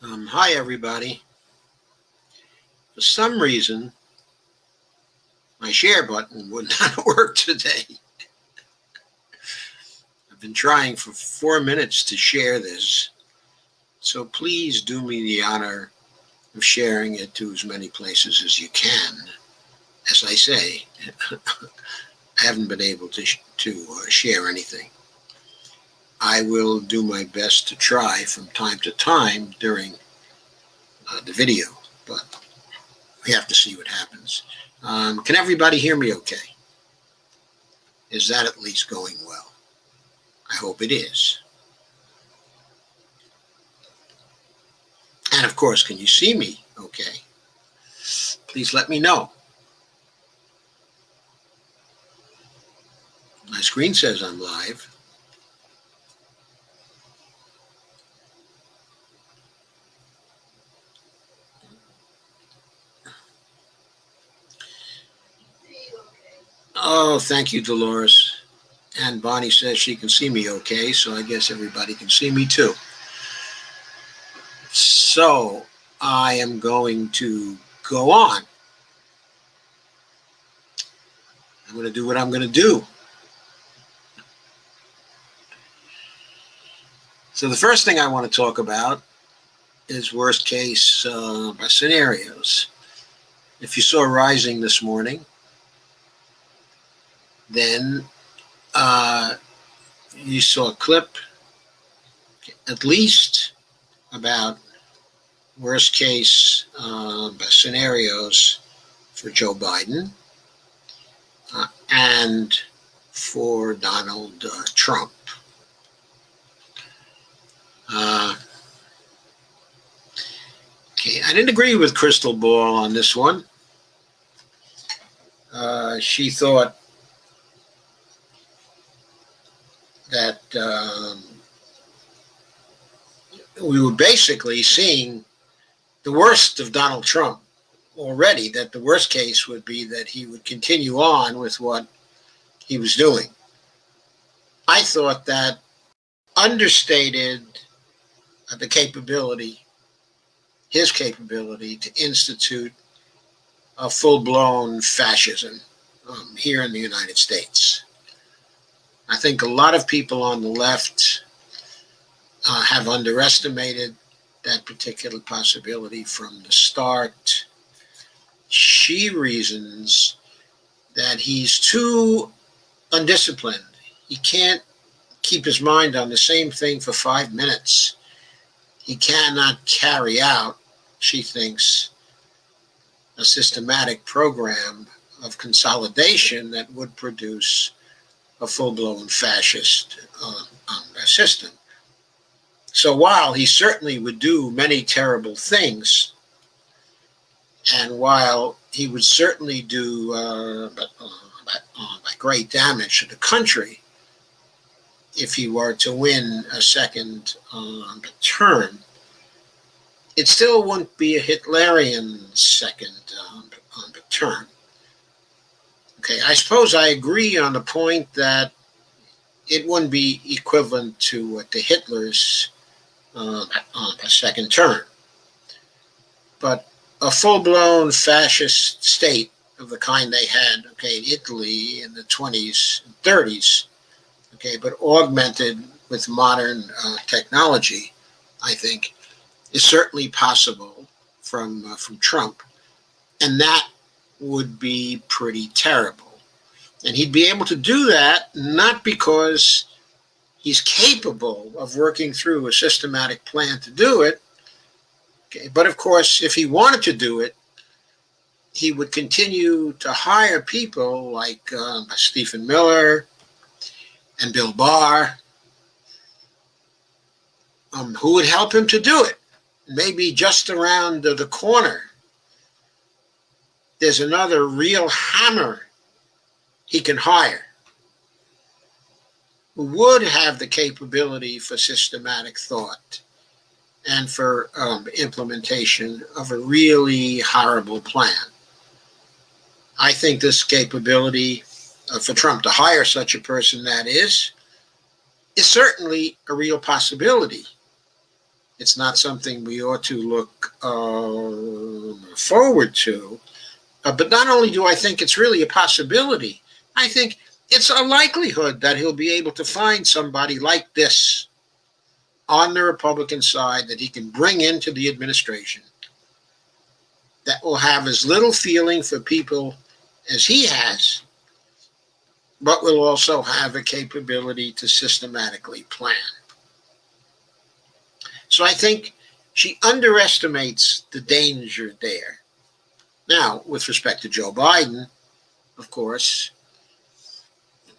Hi, everybody. For some reason, my share button would not work today. I've been trying for 4 minutes to share this, so please do me the honor of sharing it to as many places as you can. As I say, I haven't been able to share anything. I will do my best to try from time to time during the video, but we have to see what happens. Can everybody hear me okay? Is that at least going well? I hope it is. And of course, can you see me okay? Please let me know. My screen says I'm live. Oh, thank you, Dolores. And Bonnie says she can see me okay, so I guess everybody can see me too. So I am going to go on. I'm going to do what I'm going to do. So the first thing I want to talk about is worst case scenarios. If you saw Rising this morning, then you saw a clip at least about worst case scenarios for Joe Biden and for Donald Trump. Okay, I didn't agree with Crystal Ball on this one. She thought that we were basically seeing the worst of Donald Trump already, that the worst case would be that he would continue on with what he was doing. I thought that understated the capability, his capability to institute a full-blown fascism here in the United States. I think a lot of people on the left have underestimated that particular possibility from the start. She reasons that he's too undisciplined. He can't keep his mind on the same thing for 5 minutes. He cannot carry out, she thinks, a systematic program of consolidation that would produce a full-blown fascist system. So while he certainly would do many terrible things, and while he would certainly do great damage to the country if he were to win a second term, it still wouldn't be a Hitlerian second term. Okay, I suppose I agree on the point that it wouldn't be equivalent to Hitler's second term. But a full-blown fascist state of the kind they had, in Italy in the 20s and 30s, but augmented with modern technology, I think, is certainly possible from Trump. And that would be pretty terrible. And he'd be able to do that not because he's capable of working through a systematic plan to do it, but of course, if he wanted to do it, he would continue to hire people like Stephen Miller and Bill Barr, who would help him to do it. Maybe just around the corner, there's another real hammer he can hire who would have the capability for systematic thought and for implementation of a really horrible plan. I think this capability for Trump to hire such a person, that is certainly a real possibility. It's not something we ought to look forward to. But not only do I think it's really a possibility, I think it's a likelihood that he'll be able to find somebody like this on the Republican side that he can bring into the administration that will have as little feeling for people as he has, but will also have a capability to systematically plan. So I think she underestimates the danger there. Now, with respect to Joe Biden, of course,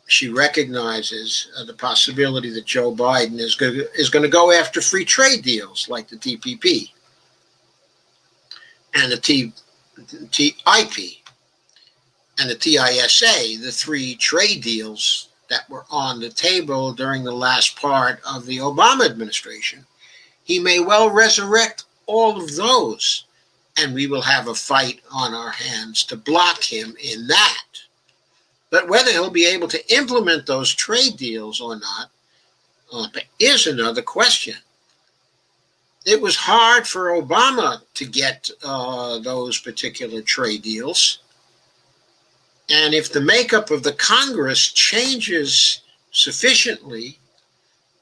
she recognizes the possibility that Joe Biden is going to go after free trade deals like the TPP and the TIP and the TISA, the three trade deals that were on the table during the last part of the Obama administration. He may well resurrect all of those, and we will have a fight on our hands to block him in that. But whether he'll be able to implement those trade deals or not is another question. It was hard for Obama to get those particular trade deals. And if the makeup of the Congress changes sufficiently,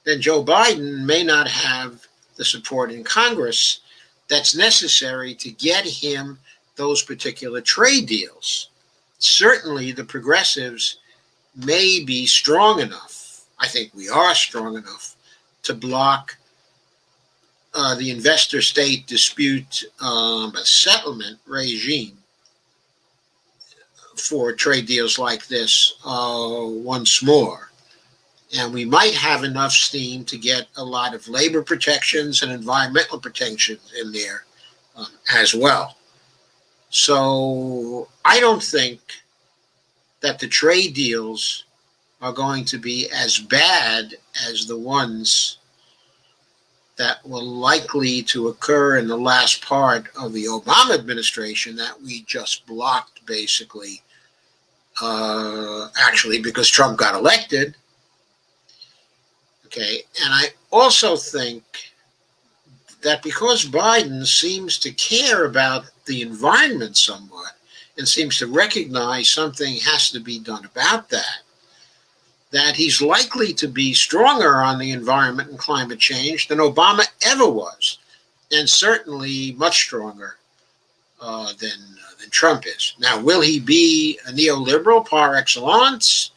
then Joe Biden may not have the support in Congress that's necessary to get him those particular trade deals. Certainly, the progressives may be strong enough, I think we are strong enough, to block the investor-state dispute settlement regime for trade deals like this once more. And we might have enough steam to get a lot of labor protections and environmental protections in there as well. So I don't think that the trade deals are going to be as bad as the ones that were likely to occur in the last part of the Obama administration that we just blocked, basically, actually because Trump got elected. Okay, and I also think that because Biden seems to care about the environment somewhat and seems to recognize something has to be done about that he's likely to be stronger on the environment and climate change than Obama ever was, and certainly much stronger than Trump is. Now, will he be a neoliberal par excellence?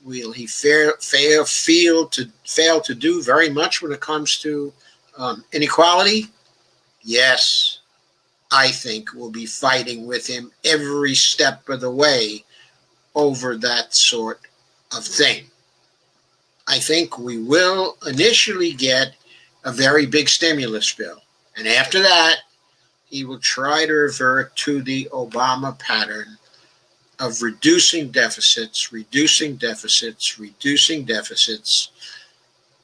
Will he fail to do very much when it comes to inequality? Yes, I think we'll be fighting with him every step of the way over that sort of thing. I think we will initially get a very big stimulus bill. And after that, he will try to revert to the Obama pattern of reducing deficits,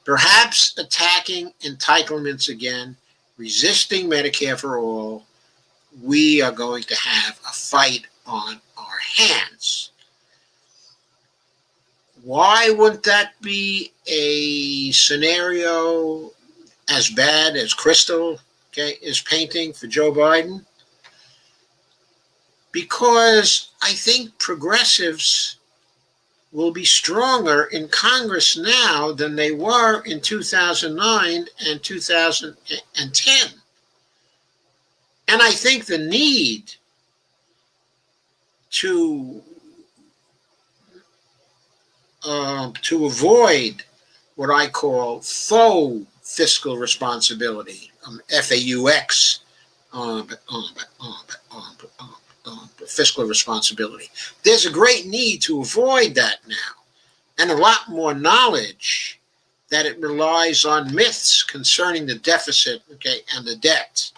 perhaps attacking entitlements again, resisting Medicare for all. We are going to have a fight on our hands. Why wouldn't that be a scenario as bad as Crystal is painting for Joe Biden? Because I think progressives will be stronger in Congress now than they were in 2009 and 2010. And I think the need to avoid what I call faux fiscal responsibility, FAUX, fiscal responsibility. There's a great need to avoid that now, and a lot more knowledge that it relies on myths concerning the deficit, and the debt.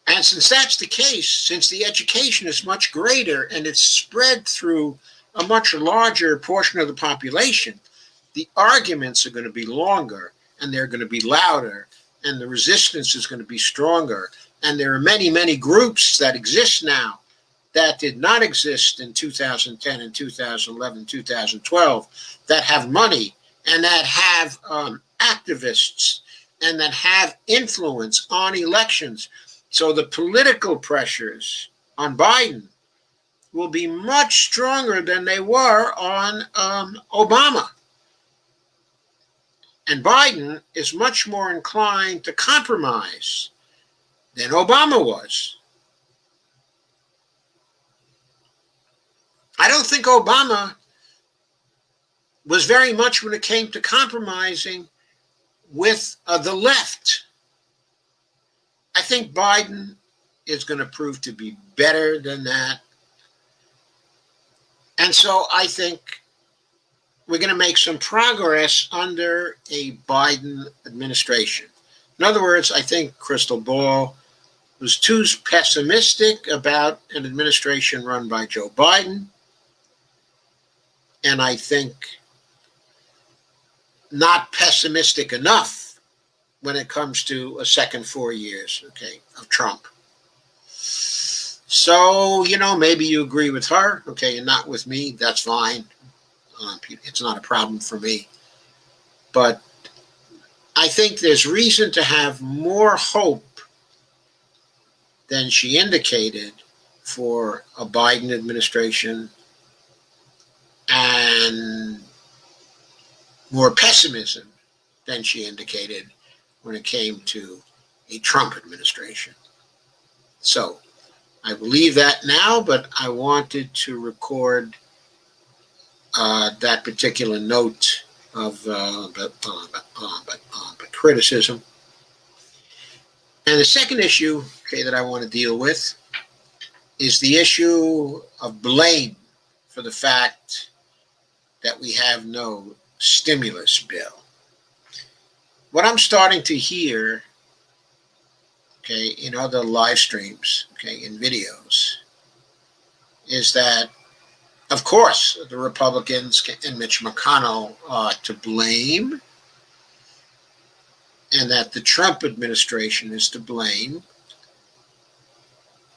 And since that's the case, since the education is much greater and it's spread through a much larger portion of the population, the arguments are going to be longer and they're going to be louder and the resistance is going to be stronger. And there are many, many groups that exist now that did not exist in 2010 and 2011, 2012 that have money and that have activists and that have influence on elections. So the political pressures on Biden will be much stronger than they were on Obama. And Biden is much more inclined to compromise than Obama was. I don't think Obama was very much when it came to compromising with the left. I think Biden is going to prove to be better than that. And so I think we're going to make some progress under a Biden administration. In other words, I think Crystal Ball was too pessimistic about an administration run by Joe Biden. And I think not pessimistic enough when it comes to a second 4 years, okay, of Trump. So, maybe you agree with her, okay, and not with me. That's fine. It's not a problem for me. But I think there's reason to have more hope than she indicated for a Biden administration, and more pessimism than she indicated when it came to a Trump administration. So I believe that now, but I wanted to record that particular note of criticism. And the second issue, okay, that I want to deal with is the issue of blame for the fact that we have no stimulus bill. What I'm starting to hear, okay, in other live streams, okay, in videos, is that, of course, the Republicans and Mitch McConnell are to blame, and that the Trump administration is to blame,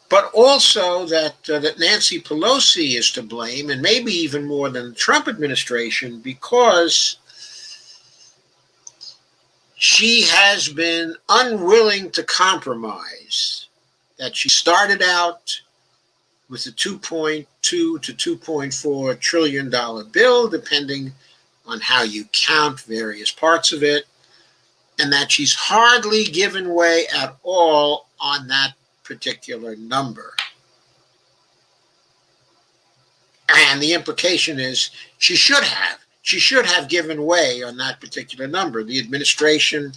but also that Nancy Pelosi is to blame, and maybe even more than the Trump administration, because she has been unwilling to compromise. That she started out with a $2.2 to $2.4 trillion bill, depending on how you count various parts of it, and that she's hardly given way at all on that particular number. And the implication is she should have given way on that particular number. The administration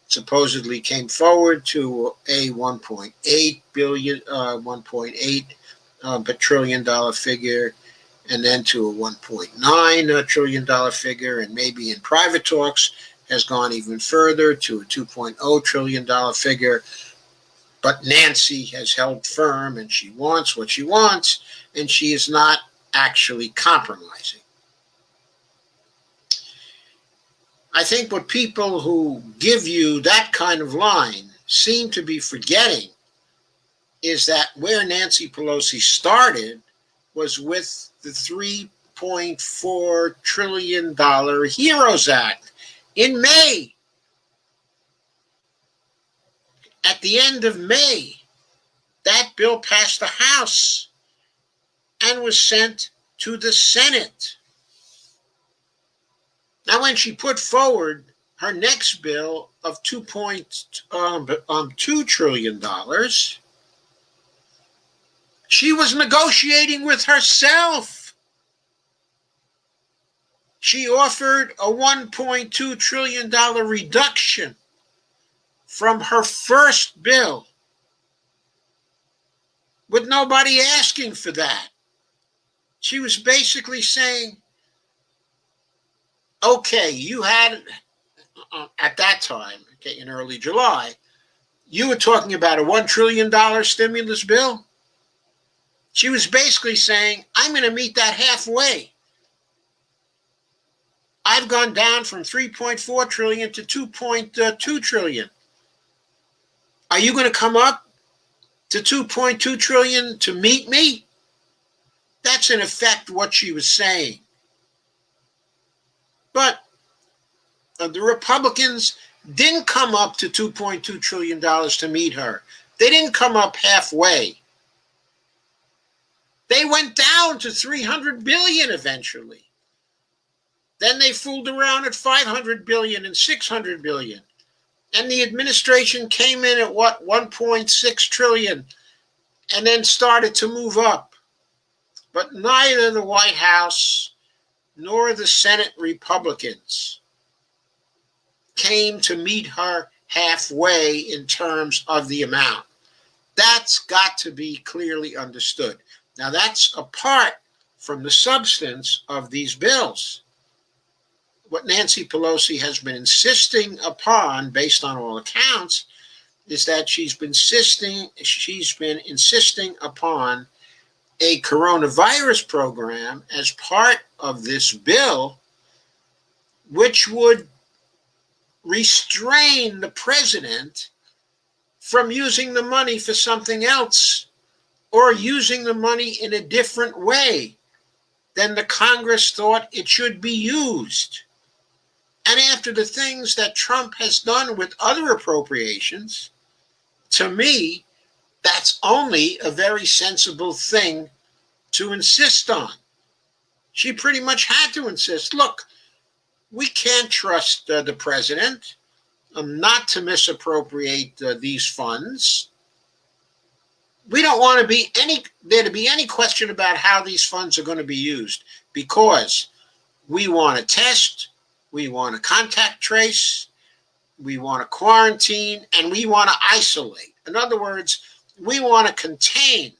supposedly came forward to a $1.8 trillion figure, and then to a $1.9 trillion figure, and maybe in private talks has gone even further to a $2.0 trillion figure. But Nancy has held firm, and she wants what she wants, and she is not actually compromising. I think what people who give you that kind of line seem to be forgetting is that where Nancy Pelosi started was with the $3.4 trillion HEROES Act in May. At the end of May, that bill passed the House and was sent to the Senate. Now, when she put forward her next bill of $2.2 trillion, she was negotiating with herself. She offered a $1.2 trillion reduction from her first bill, with nobody asking for that. She was basically saying, okay, you had, at that time, okay, in early July, you were talking about a $1 trillion stimulus bill. She was basically saying, I'm going to meet that halfway. I've gone down from 3.4 trillion to 2.2 trillion. Are you going to come up to 2.2 trillion to meet me? That's in effect what she was saying. But The Republicans didn't come up to $2.2 trillion to meet her. They didn't come up halfway. They went down to $300 billion eventually. Then they fooled around at $500 billion and $600 billion. And the administration came in at what, $1.6 trillion, and then started to move up. But neither the White House nor the Senate Republicans came to meet her halfway in terms of the amount. That's got to be clearly understood. Now, that's apart from the substance of these bills. What Nancy Pelosi has been insisting upon, based on all accounts, is that she's been insisting upon a coronavirus program as part of this bill, which would restrain the president from using the money for something else, or using the money in a different way than the Congress thought it should be used. And after the things that Trump has done with other appropriations, to me, that's only a very sensible thing to insist on. She pretty much had to insist, look, we can't trust the president not to misappropriate these funds. We don't want there to be any question about how these funds are going to be used, because we want to test, we want to contact trace, we want to quarantine, and we want to isolate. In other words, we want to contain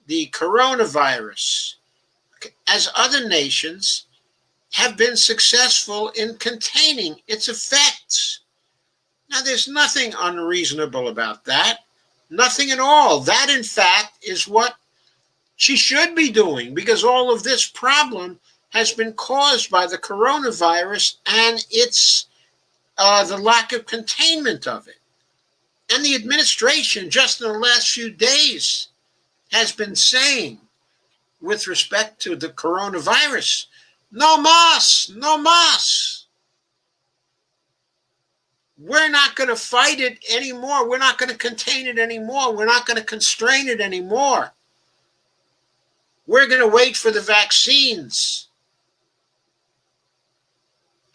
the coronavirus, as other nations have been successful in containing its effects. Now, there's nothing unreasonable about that. Nothing at all. That, in fact, is what she should be doing, because all of this problem has been caused by the coronavirus and its the lack of containment of it. And the administration, just in the last few days, has been saying, with respect to the coronavirus, no mas, no mas. We're not going to fight it anymore. We're not going to contain it anymore. We're not going to constrain it anymore. We're going to wait for the vaccines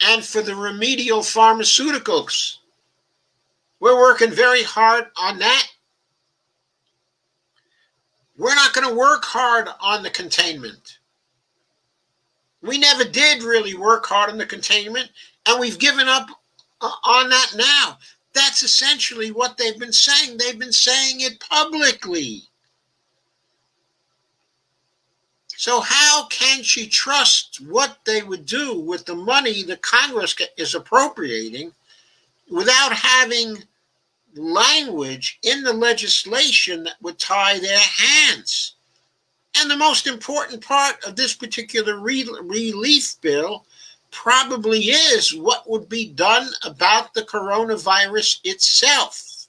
and for the remedial pharmaceuticals. We're working very hard on that. We're not going to work hard on the containment. We never did really work hard on the containment, and we've given up on that now. That's essentially what they've been saying. They've been saying it publicly. So how can she trust what they would do with the money the Congress is appropriating without having language in the legislation that would tie their hands? And the most important part of this particular relief bill probably is what would be done about the coronavirus itself.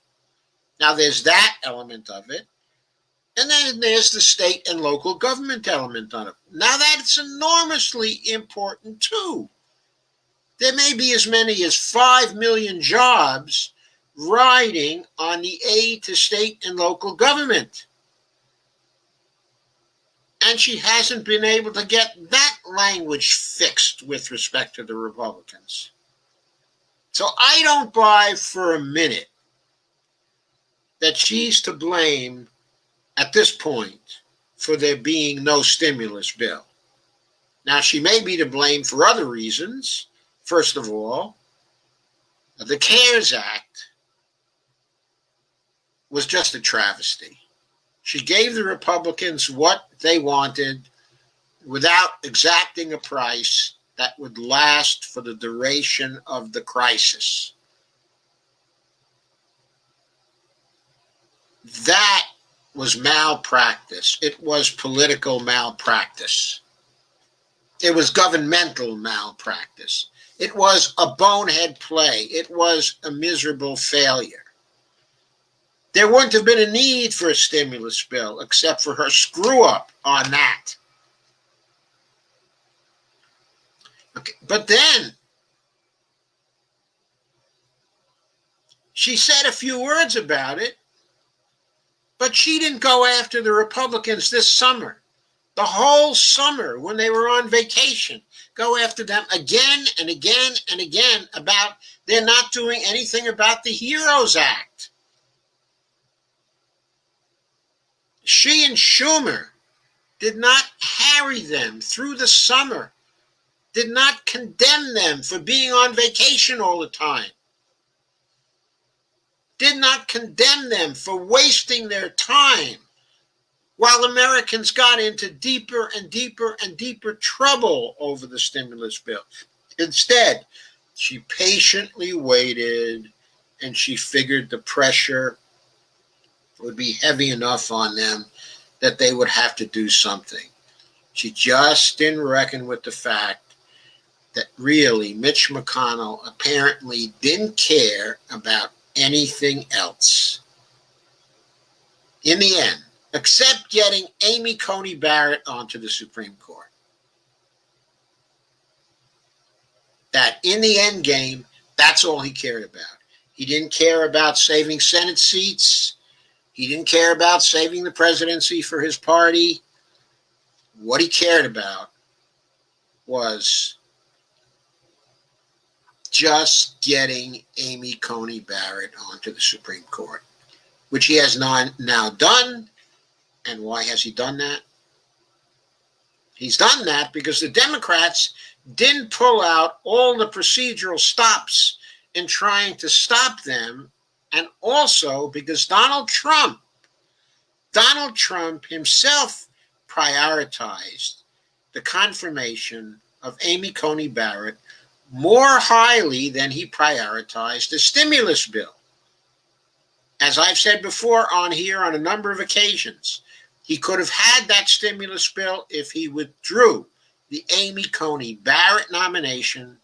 Now, there's that element of it. And then there's the state and local government element on it. Now, that's enormously important, too. There may be as many as 5 million jobs riding on the aid to state and local government. And she hasn't been able to get that language fixed with respect to the Republicans. So I don't buy for a minute that she's to blame at this point for there being no stimulus bill. Now, she may be to blame for other reasons. First of all, the CARES Act was just a travesty. She gave the Republicans what they wanted without exacting a price that would last for the duration of the crisis. That was malpractice. It was political malpractice. It was governmental malpractice. It was a bonehead play. It was a miserable failure. There wouldn't have been a need for a stimulus bill except for her screw up on that. Okay. But then She said a few words about it, but she didn't go after the Republicans this summer. The whole summer when they were on vacation, go after them again and again and again about they're not doing anything about the HEROES Act. She and Schumer did not harry them through the summer, did not condemn them for being on vacation all the time, did not condemn them for wasting their time while Americans got into deeper and deeper and deeper trouble over the stimulus bill. Instead, she patiently waited and she figured the pressure would be heavy enough on them that they would have to do something. She just didn't reckon with the fact that really Mitch McConnell apparently didn't care about anything else. In the end, except getting Amy Coney Barrett onto the Supreme Court. That in the end game, that's all he cared about. He didn't care about saving Senate seats. He didn't care about saving the presidency for his party. What he cared about was just getting Amy Coney Barrett onto the Supreme Court, which he has now done. And why has he done that? He's done that because the Democrats didn't pull out all the procedural stops in trying to stop them, and also because Donald Trump himself prioritized the confirmation of Amy Coney Barrett more highly than he prioritized the stimulus bill. As I've said before on here on a number of occasions, he could have had that stimulus bill if he withdrew the Amy Coney Barrett nomination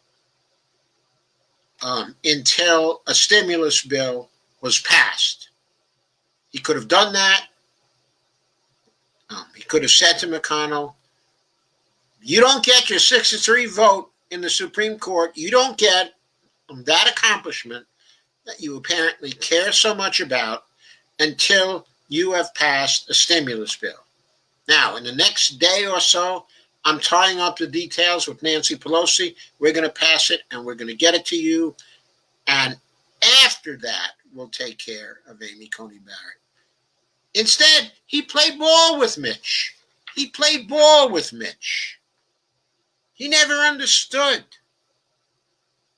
until a stimulus bill was passed. He could have done that. He could have said to McConnell, you don't get your 6-3 vote in the Supreme Court. You don't get that accomplishment that you apparently care so much about until you have passed a stimulus bill. Now, in the next day or so, I'm tying up the details with Nancy Pelosi. We're going to pass it and we're going to get it to you. And after that, we'll take care of Amy Coney Barrett. Instead, he played ball with Mitch. He played ball with Mitch. He never understood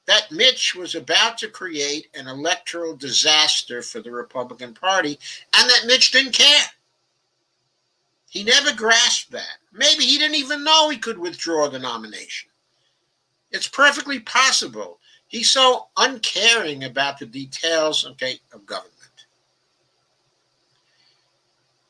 that Mitch was about to create an electoral disaster for the Republican Party and that Mitch didn't care. He never grasped that. Maybe he didn't even know he could withdraw the nomination. It's perfectly possible. He's so uncaring about the details, of government.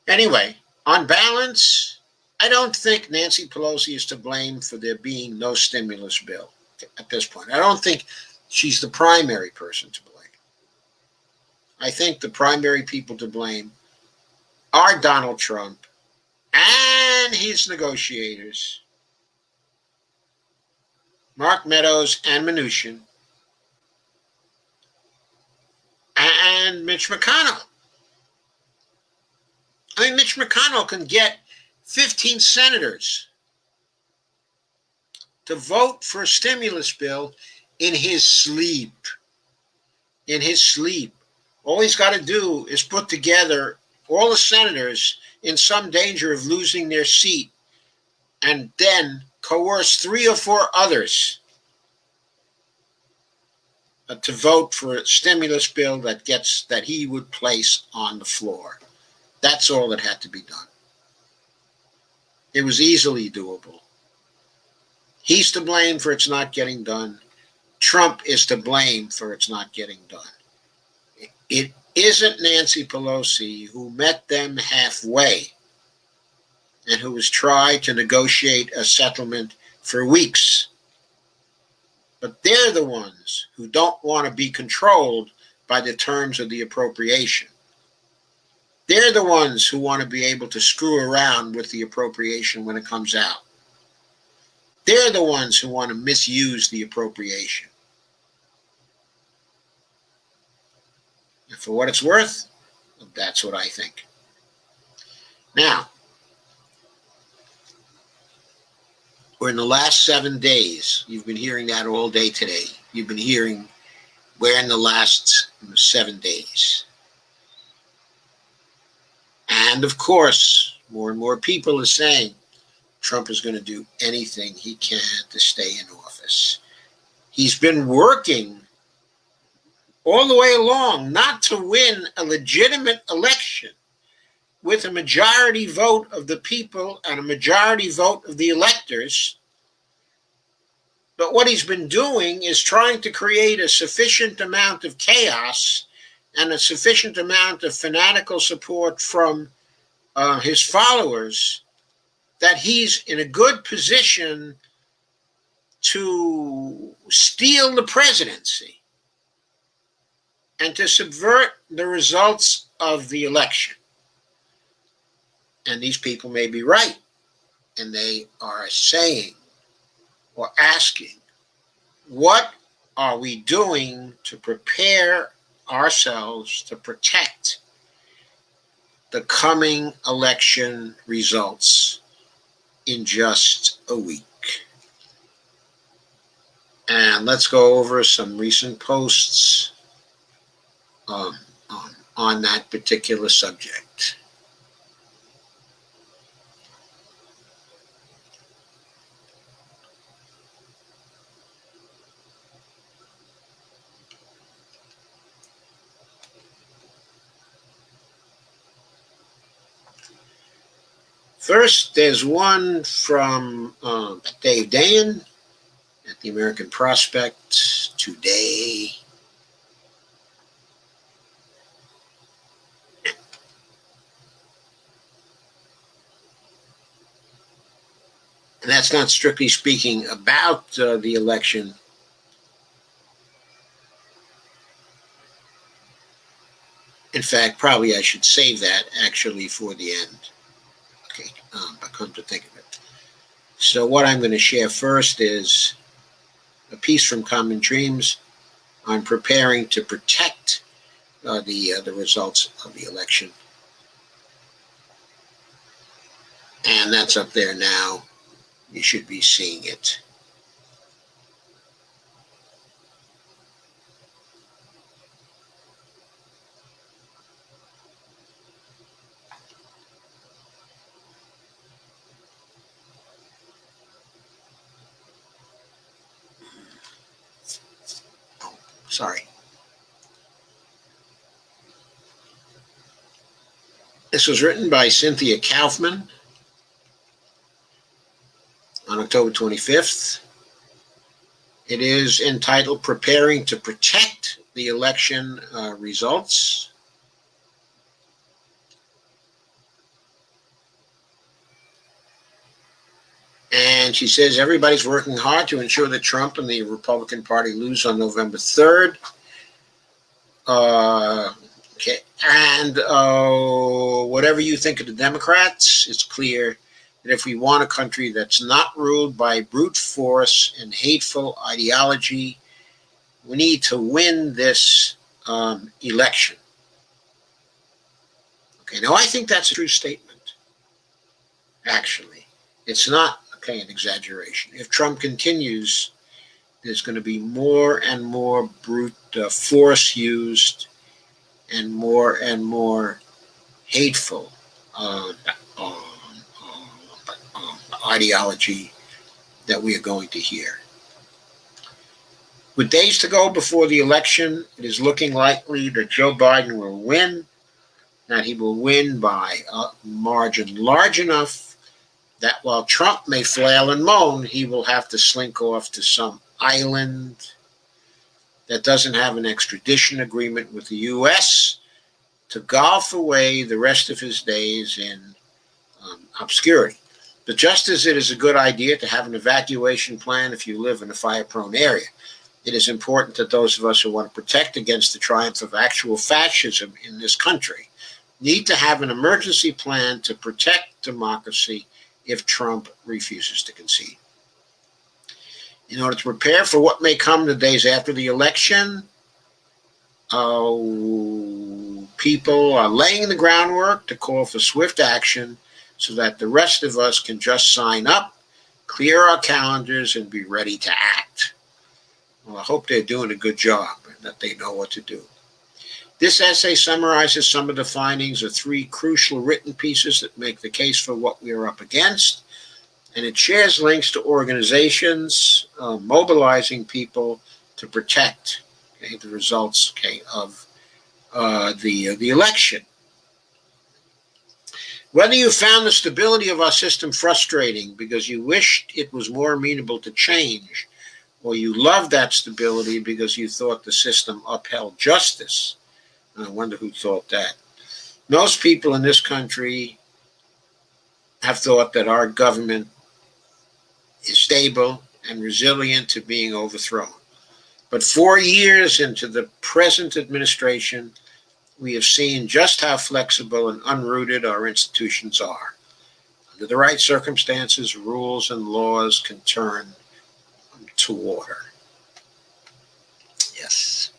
Anyway, on balance, I don't think Nancy Pelosi is to blame for there being no stimulus bill at this point. I don't think she's the primary person to blame. I think the primary people to blame are Donald Trump and his negotiators, Mark Meadows and Mnuchin, and Mitch McConnell. I mean, Mitch McConnell can get 15 senators to vote for a stimulus bill in his sleep. In his sleep. All he's got to do is put together all the senators in some danger of losing their seat and then coerce 3 or 4 others to vote for a stimulus bill that he would place on the floor. That's all that had to be done. It was easily doable. He's to blame for it's not getting done. Trump is to blame for it's not getting done. It isn't Nancy Pelosi who met them halfway and who has tried to negotiate a settlement for weeks. But they're the ones who don't want to be controlled by the terms of the appropriation. They're the ones who want to be able to screw around with the appropriation when it comes out. They're the ones who want to misuse the appropriation. And for what it's worth, that's what I think. Now, we're in the last 7 days. You've been hearing that all day today. You've been hearing we're in the last 7 days. And of course, more and more people are saying Trump is going to do anything he can to stay in office. He's been working all the way along not to win a legitimate election with a majority vote of the people and a majority vote of the electors. But what he's been doing is trying to create a sufficient amount of chaos and a sufficient amount of fanatical support from his followers that he's in a good position to steal the presidency and to subvert the results of the election. And these people may be right, and they are saying or asking, what are we doing to prepare ourselves to protect the coming election results in just a week? And let's go over some recent posts on that particular subject. First, there's one from Dave Dayen at the American Prospect today. And that's not strictly speaking about the election. In fact, probably I should save that actually for the end. Okay, but come to think of it. So what I'm going to share first is a piece from Common Dreams on preparing to protect the results of the election. And that's up there now. You should be seeing it. Oh, sorry. This was written by Cynthia Kaufman on October 25th. It is entitled Preparing to Protect the Election Results. And she says everybody's working hard to ensure that Trump and the Republican Party lose on November 3rd. Okay. And whatever you think of the Democrats, it's clear that if we want a country that's not ruled by brute force and hateful ideology, we need to win this election. Okay, now I think that's a true statement, actually. It's not, okay, an exaggeration. If Trump continues, there's going to be more and more brute force used and more hateful ideology that we are going to hear. With days to go before the election, it is looking likely that Joe Biden will win, that he will win by a margin large enough that while Trump may flail and moan, he will have to slink off to some island that doesn't have an extradition agreement with the U.S. to golf away the rest of his days in obscurity. But just as it is a good idea to have an evacuation plan if you live in a fire-prone area, it is important that those of us who want to protect against the triumph of actual fascism in this country need to have an emergency plan to protect democracy if Trump refuses to concede. In order to prepare for what may come the days after the election, people are laying the groundwork to call for swift action so that the rest of us can just sign up, clear our calendars, and be ready to act. Well, I hope they're doing a good job and that they know what to do. This essay summarizes some of the findings of 3 crucial written pieces that make the case for what we are up against, and it shares links to organizations mobilizing people to protect the results of the election. Whether you found the stability of our system frustrating because you wished it was more amenable to change, or you loved that stability because you thought the system upheld justice, I wonder who thought that. Most people in this country have thought that our government is stable and resilient to being overthrown. But 4 years into the present administration, we have seen just how flexible and unrooted our institutions are. Under the right circumstances, rules and laws can turn to water. Yes.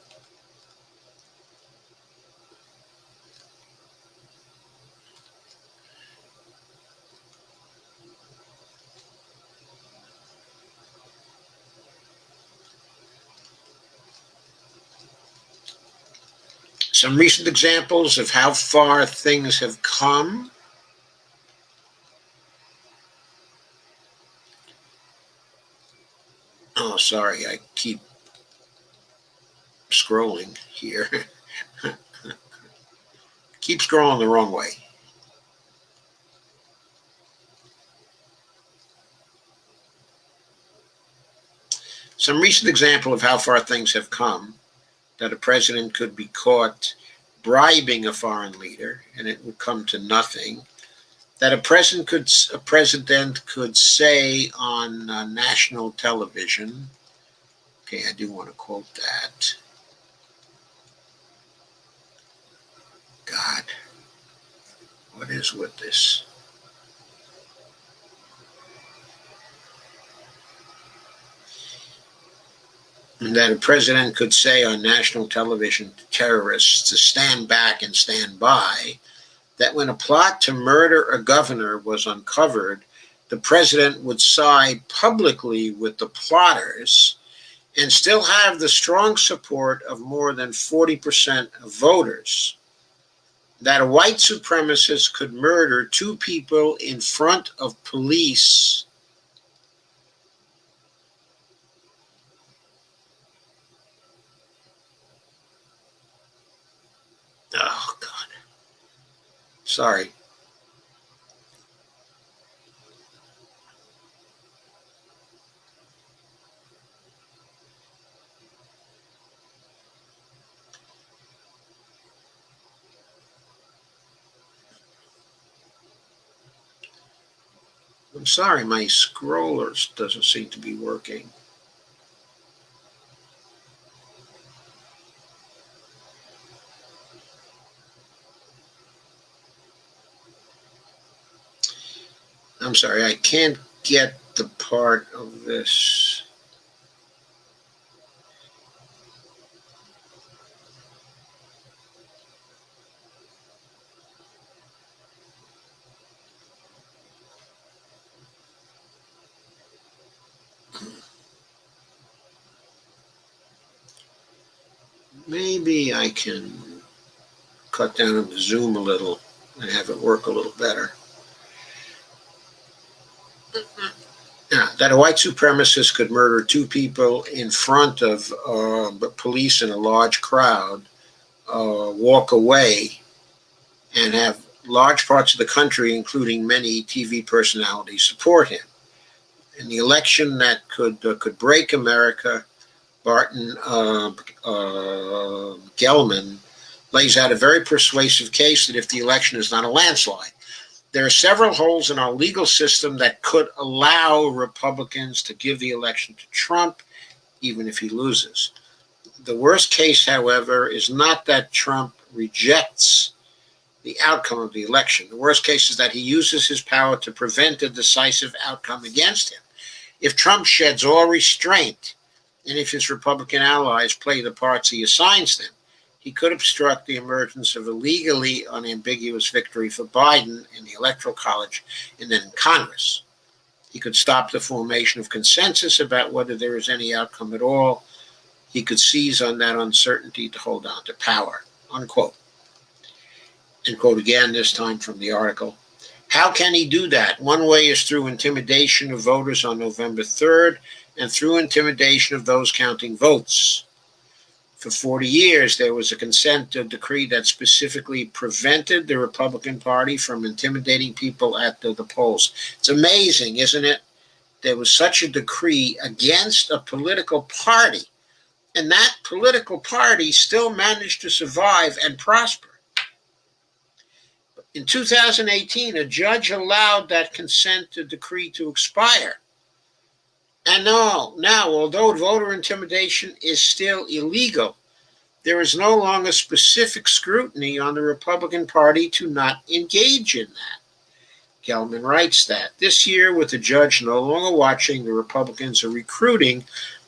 Some recent examples of how far things have come. Oh, sorry, I keep scrolling here. Keep scrolling the wrong way. Some recent example of how far things have come, that a president could be caught bribing a foreign leader and it would come to nothing, that a president could say on national television, okay, I do want to quote that. God, what is with this? And that a president could say on national television to terrorists to stand back and stand by, that when a plot to murder a governor was uncovered, the president would side publicly with the plotters and still have the strong support of more than 40% of voters. That a white supremacist could murder 2 people in front of police oh, God. Sorry. I'm sorry, my scroller doesn't seem to be working. I'm sorry, I can't get the part of this. Maybe I can cut down on the Zoom a little and have it work a little better. That a white supremacist could murder 2 people in front of police in a large crowd, walk away, and have large parts of the country, including many TV personalities, support him. In the election that could break America, Barton Gellman lays out a very persuasive case that if the election is not a landslide, there are several holes in our legal system that could allow Republicans to give the election to Trump, even if he loses. The worst case, however, is not that Trump rejects the outcome of the election. The worst case is that he uses his power to prevent a decisive outcome against him. If Trump sheds all restraint, and if his Republican allies play the parts he assigns them, he could obstruct the emergence of a legally unambiguous victory for Biden in the Electoral College and then in Congress. He could stop the formation of consensus about whether there is any outcome at all. He could seize on that uncertainty to hold on to power, unquote. And quote again, this time from the article. How can he do that? One way is through intimidation of voters on November 3rd and through intimidation of those counting votes. For 40 years, there was a consent decree that specifically prevented the Republican Party from intimidating people at the polls. It's amazing, isn't it? There was such a decree against a political party, and that political party still managed to survive and prosper. In 2018, a judge allowed that consent decree to expire. And now, although voter intimidation is still illegal, there is no longer specific scrutiny on the Republican Party to not engage in that. Gelman writes that this year, with the judge no longer watching, the Republicans are recruiting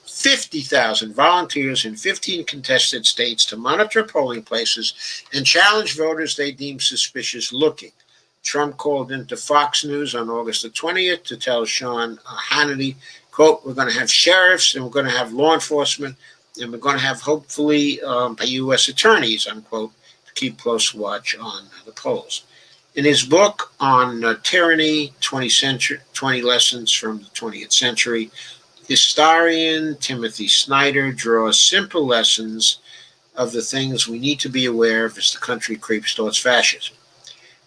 50,000 volunteers in 15 contested states to monitor polling places and challenge voters they deem suspicious looking. Trump called into Fox News on August the 20th to tell Sean Hannity, quote, we're going to have sheriffs and we're going to have law enforcement and we're going to have, hopefully, U.S. attorneys, unquote, to keep close watch on the polls. In his book on tyranny, 20 lessons from the 20th century, historian Timothy Snyder draws simple lessons of the things we need to be aware of as the country creeps towards fascism.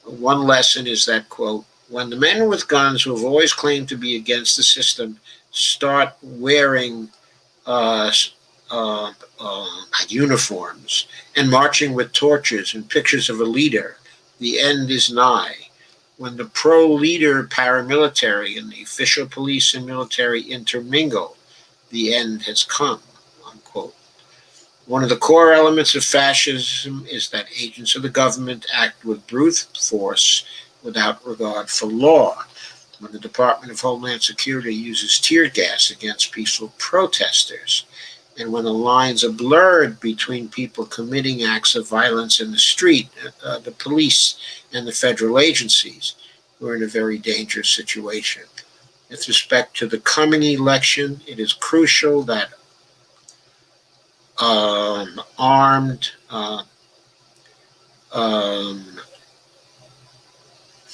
One lesson is that, quote, when the men with guns who have always claimed to be against the system start wearing uniforms and marching with torches and pictures of a leader, the end is nigh. When the pro-leader paramilitary and the official police and military intermingle, the end has come, unquote. One of the core elements of fascism is that agents of the government act with brute force without regard for law. When the Department of Homeland Security uses tear gas against peaceful protesters, and when the lines are blurred between people committing acts of violence in the street, the police and the federal agencies, we're in a very dangerous situation. With respect to the coming election, it is crucial that armed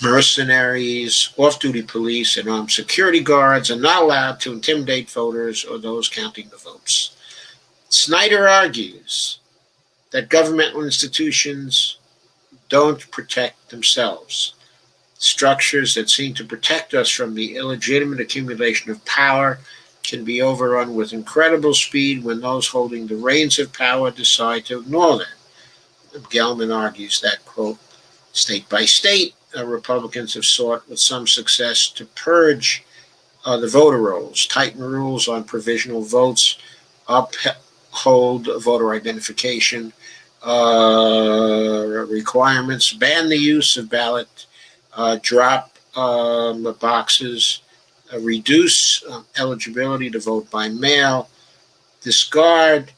mercenaries, off-duty police, and armed security guards are not allowed to intimidate voters or those counting the votes. Snyder argues that governmental institutions don't protect themselves. Structures that seem to protect us from the illegitimate accumulation of power can be overrun with incredible speed when those holding the reins of power decide to ignore them. And Gelman argues that, quote, state by state, Republicans have sought with some success to purge the voter rolls, tighten rules on provisional votes, uphold voter identification requirements, ban the use of ballot drop boxes, reduce eligibility to vote by mail, discard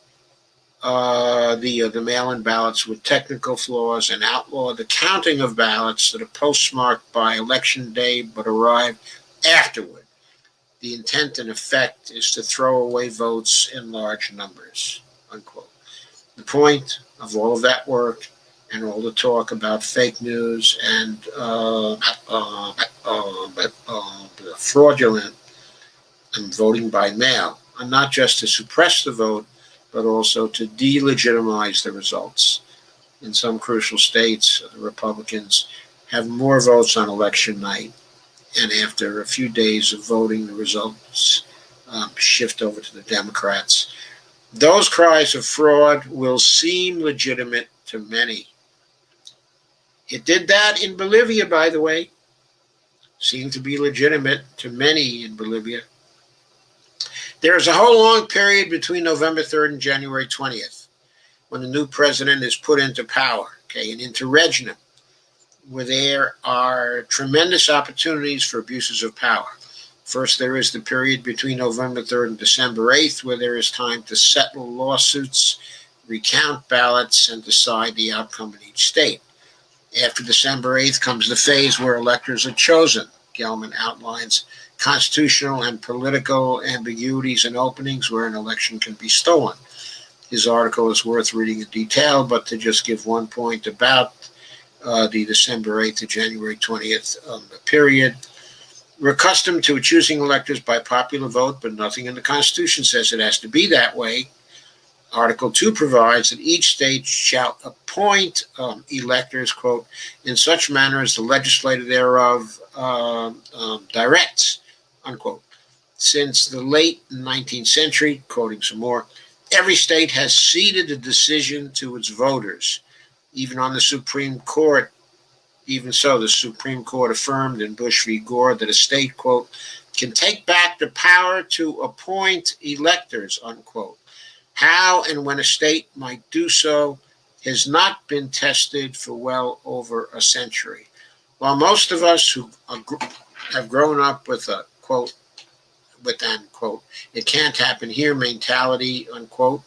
the mail-in ballots with technical flaws, and outlaw the counting of ballots that are postmarked by election day but arrive afterward. The intent and effect is to throw away votes in large numbers, unquote. The point of all of that work and all the talk about fake news and fraudulent and voting by mail are not just to suppress the vote, but also to delegitimize the results. In some crucial states, the Republicans have more votes on election night, and after a few days of voting, the results shift over to the Democrats. Those cries of fraud will seem legitimate to many. It did that in Bolivia, by the way. Seemed to be legitimate to many in Bolivia. There is a whole long period between November 3rd and January 20th when the new president is put into power, an interregnum, where there are tremendous opportunities for abuses of power. First, there is the period between November 3rd and December 8th, where there is time to settle lawsuits recount ballots, and decide the outcome in each state. After December 8th comes the phase where electors are chosen. Gelman outlines constitutional and political ambiguities and openings where an election can be stolen. His article is worth reading in detail, but to just give one point about the December 8th to January 20th period. We're accustomed to choosing electors by popular vote, but nothing in the Constitution says it has to be that way. Article 2 provides that each state shall appoint electors, quote, in such manner as the legislature thereof directs, unquote. Since the late 19th century, quoting some more, every state has ceded the decision to its voters. Even on the Supreme Court, even so, the Supreme Court affirmed in Bush v. Gore that a state, quote, can take back the power to appoint electors, unquote. How and when a state might do so has not been tested for well over a century. While most of us who have grown up with a, quote, with an, quote, it can't happen here mentality, unquote,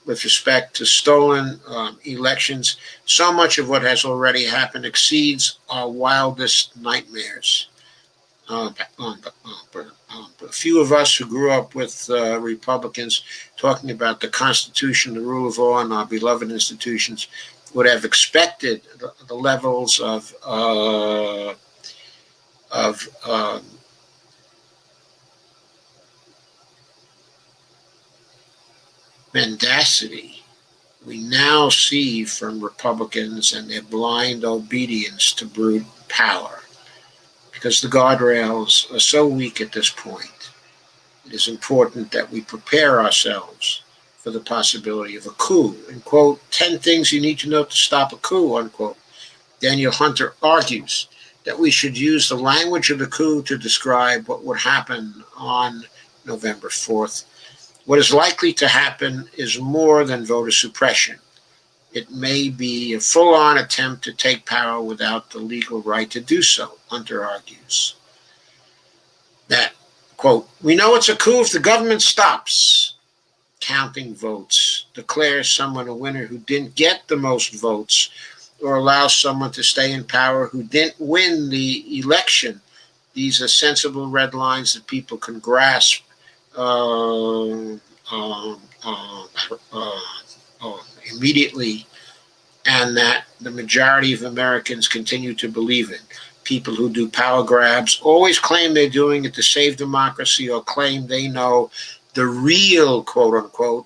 with respect to stolen elections, so much of what has already happened exceeds our wildest nightmares. A few of us who grew up with Republicans talking about the Constitution, the rule of law, and our beloved institutions would have expected the levels of mendacity we now see from Republicans and their blind obedience to brute power. Because the guardrails are so weak at this point, it is important that we prepare ourselves for the possibility of a coup. And, quote, 10 things you need to know to stop a coup, unquote. Daniel Hunter argues that we should use the language of the coup to describe what would happen on November 4th. What is likely to happen is more than voter suppression. It may be a full-on attempt to take power without the legal right to do so, Hunter argues. That, quote, we know it's a coup if the government stops counting votes, declares someone a winner who didn't get the most votes, or allows someone to stay in power who didn't win the election. These are sensible red lines that people can grasp immediately, and that the majority of Americans continue to believe in. People who do power grabs always claim they're doing it to save democracy or claim they know the real, quote-unquote,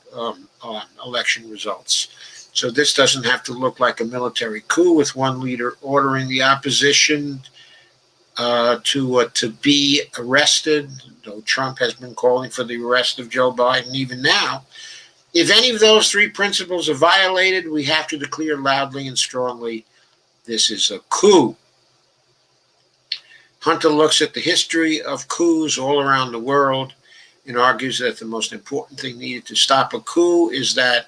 election results. So this doesn't have to look like a military coup with one leader ordering the opposition to be arrested, though Trump has been calling for the arrest of Joe Biden even now. If any of those three principles are violated, we have to declare loudly and strongly, this is a coup. Hunter looks at the history of coups all around the world and argues that the most important thing needed to stop a coup is that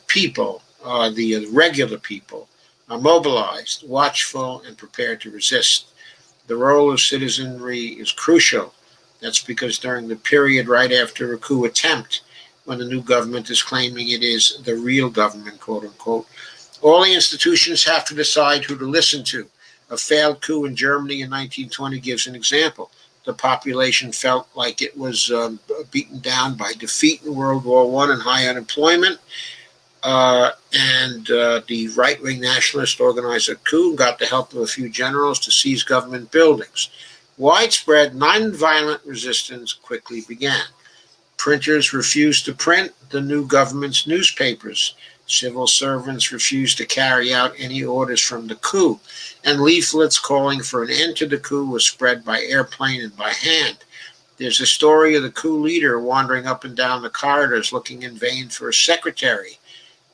people, the regular people, are mobilized, watchful, and prepared to resist. The role of citizenry is crucial. That's because during the period right after a coup attempt, when the new government is claiming it is the real government, quote unquote, all the institutions have to decide who to listen to. A failed coup in Germany in 1920 gives an example. The population felt like it was beaten down by defeat in World War I and high unemployment. And the right-wing nationalists organized a coup and got the help of a few generals to seize government buildings. Widespread nonviolent resistance quickly began. Printers refused to print the new government's newspapers. Civil servants refused to carry out any orders from the coup, and leaflets calling for an end to the coup were spread by airplane and by hand. There's a story of the coup leader wandering up and down the corridors looking in vain for a secretary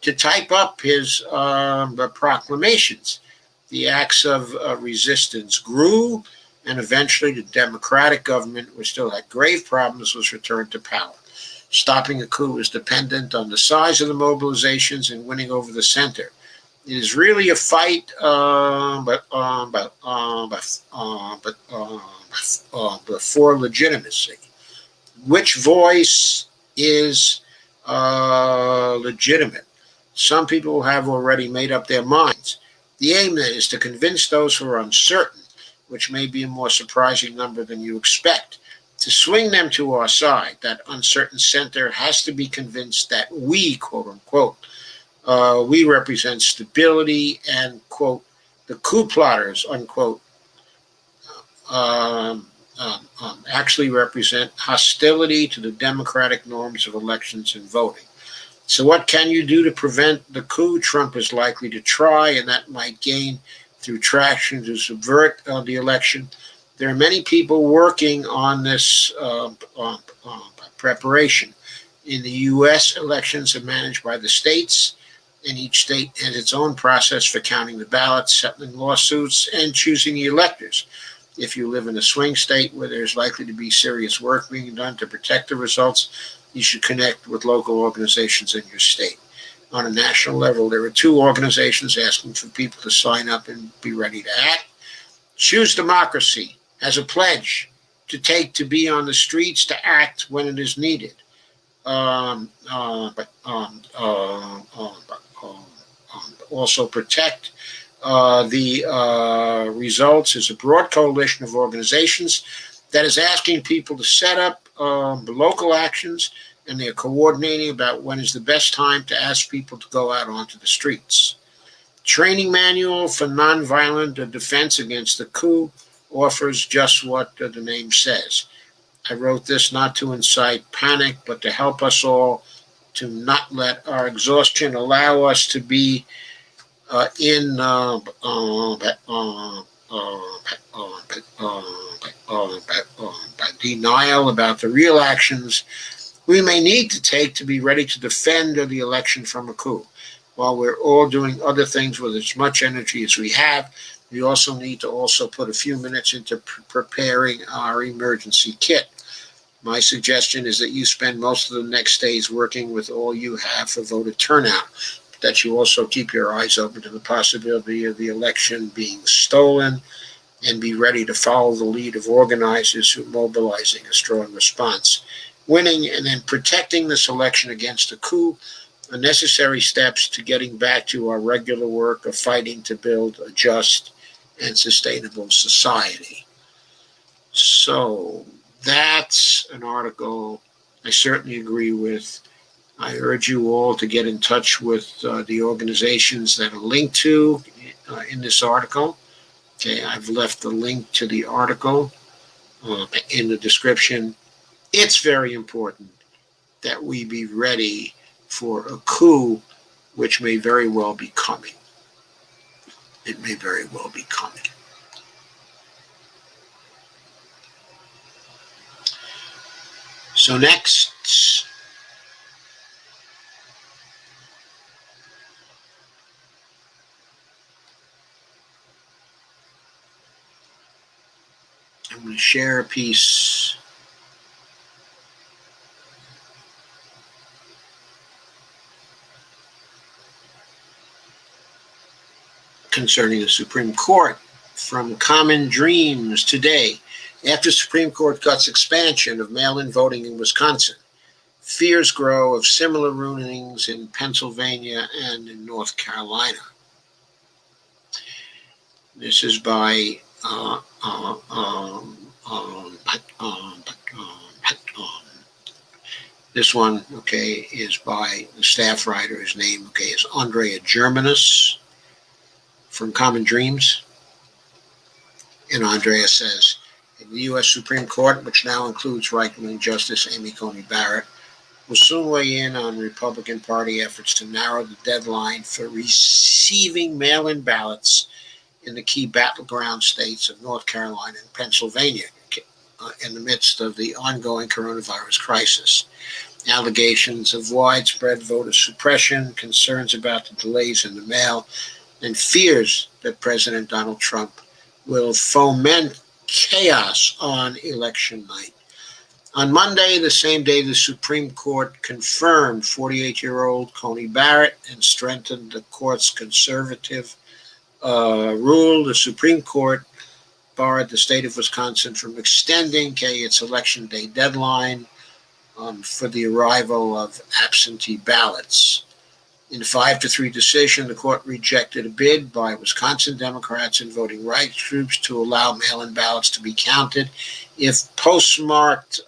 to type up his proclamations. The acts of resistance grew, and eventually the democratic government, which still had grave problems, was returned to power. Stopping a coup is dependent on the size of the mobilizations and winning over the center. It is really a fight, for legitimacy. Which voice is legitimate. Some people have already made up their minds. The aim then is to convince those who are uncertain, which may be a more surprising number than you expect, to swing them to our side. That uncertain center has to be convinced that we, quote unquote, we represent stability and, quote, the coup plotters, unquote, um, actually represent hostility to the democratic norms of elections and voting. So, what can you do to prevent the coup Trump is likely to try, and that might gain through traction to subvert the election? There are many people working on this preparation. In the U.S., elections are managed by the states, and each state has its own process for counting the ballots, settling lawsuits, and choosing the electors. If you live in a swing state where there's likely to be serious work being done to protect the results, you should connect with local organizations in your state. On a national level, there are two organizations asking for people to sign up and be ready to act. Choose Democracy as a pledge to be on the streets to act when it is needed. Also protect the results is a broad coalition of organizations that is asking people to set up local actions, and they're coordinating about when is the best time to ask people to go out onto the streets. Training Manual for Nonviolent Defense Against the Coup offers just what the name says. I wrote this not to incite panic, but to help us all to not let our exhaustion allow us to be in denial about the real actions we may need to take to be ready to defend the election from a coup. While we're all doing other things with as much energy as we have, we also need to also put a few minutes into preparing our emergency kit. My suggestion is that you spend most of the next days working with all you have for voter turnout, that you also keep your eyes open to the possibility of the election being stolen, and be ready to follow the lead of organizers who are mobilizing a strong response. Winning and then protecting this election against a coup are necessary steps to getting back to our regular work of fighting to build a just and sustainable society. So that's an article I certainly agree with. I urge you all to get in touch with the organizations that are linked to in this article. Okay, I've left the link to the article in the description. It's very important that we be ready for a coup, which may very well be coming. It may very well be coming. So next, I'm going to share a piece concerning the Supreme Court from Common Dreams today. After Supreme Court cuts expansion of mail-in voting in Wisconsin, fears grow of similar rulings in Pennsylvania and in North Carolina. This is by this one, okay, is by the staff writer. His name, okay, is Andrea Germanus from Common Dreams. And Andrea says, the U.S. Supreme Court, which now includes right-wing Justice Amy Coney Barrett, will soon weigh in on Republican Party efforts to narrow the deadline for receiving mail-in ballots in the key battleground states of North Carolina and Pennsylvania in the midst of the ongoing coronavirus crisis. Allegations of widespread voter suppression, concerns about the delays in the mail, and fears that President Donald Trump will foment chaos on election night. On Monday, the same day the Supreme Court confirmed 48-year-old Coney Barrett and strengthened the court's conservative rule, the Supreme Court barred the state of Wisconsin from extending its election day deadline for the arrival of absentee ballots. In a 5-3 decision, the court rejected a bid by Wisconsin Democrats and voting rights groups to allow mail-in ballots to be counted if postmarked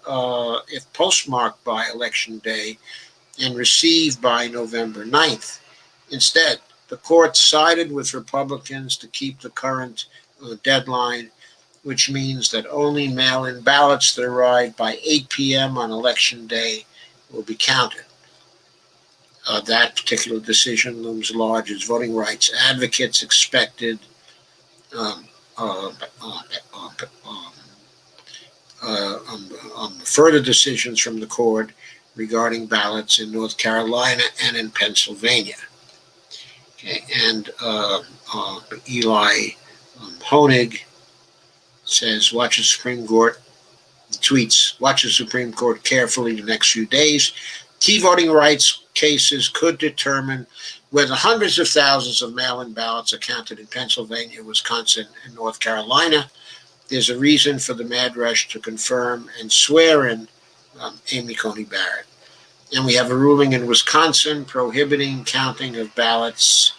by Election Day and received by November 9th. Instead, the court sided with Republicans to keep the current deadline, which means that only mail-in ballots that arrive by 8 p.m. on Election Day will be counted. That particular decision looms large as voting rights advocates expected further decisions from the court regarding ballots in North Carolina and in Pennsylvania. Okay, and Eli Honig says, watch the Supreme Court carefully the next few days. Key voting rights cases could determine whether hundreds of thousands of mail-in ballots are counted in Pennsylvania, Wisconsin, and North Carolina. There's a reason for the mad rush to confirm and swear in Amy Coney Barrett. And we have a ruling in Wisconsin prohibiting counting of ballots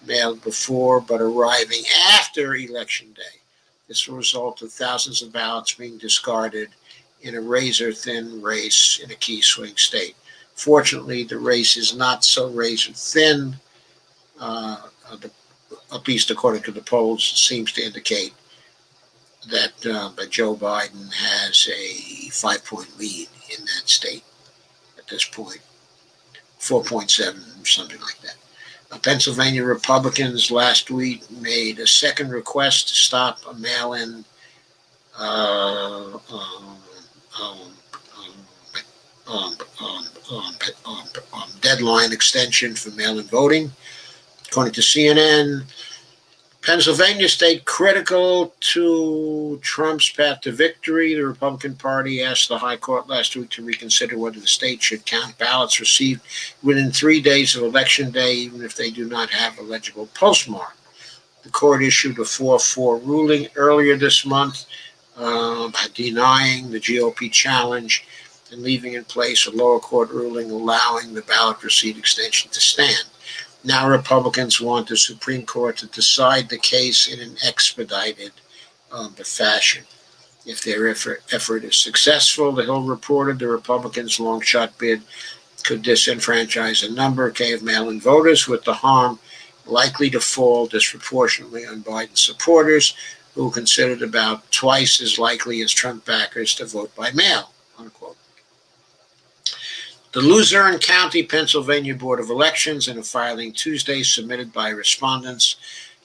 mailed before but arriving after Election Day. This will result in thousands of ballots being discarded in a razor-thin race in a key swing state. Fortunately, the race is not so razor-thin, at least according to the polls, seems to indicate that Joe Biden has a 5-point lead in that state at this point, 4.7, something like that. Pennsylvania Republicans last week made a second request to stop a mail-in deadline extension for mail-in voting. According to CNN, Pennsylvania stayed critical to Trump's path to victory. The Republican Party asked the High Court last week to reconsider whether the state should count ballots received within 3 days of Election Day, even if they do not have a legible postmark. The court issued a 4-4 ruling earlier this month denying the GOP challenge and leaving in place a lower court ruling allowing the ballot receipt extension to stand. Now Republicans want the Supreme Court to decide the case in an expedited fashion. If their effort is successful, the Hill reported, the Republicans' long-shot bid could disenfranchise a number of mail-in voters, with the harm likely to fall disproportionately on Biden supporters, who considered about twice as likely as Trump backers to vote by mail, unquote. The Luzerne County, Pennsylvania Board of Elections, in a filing Tuesday submitted by respondents,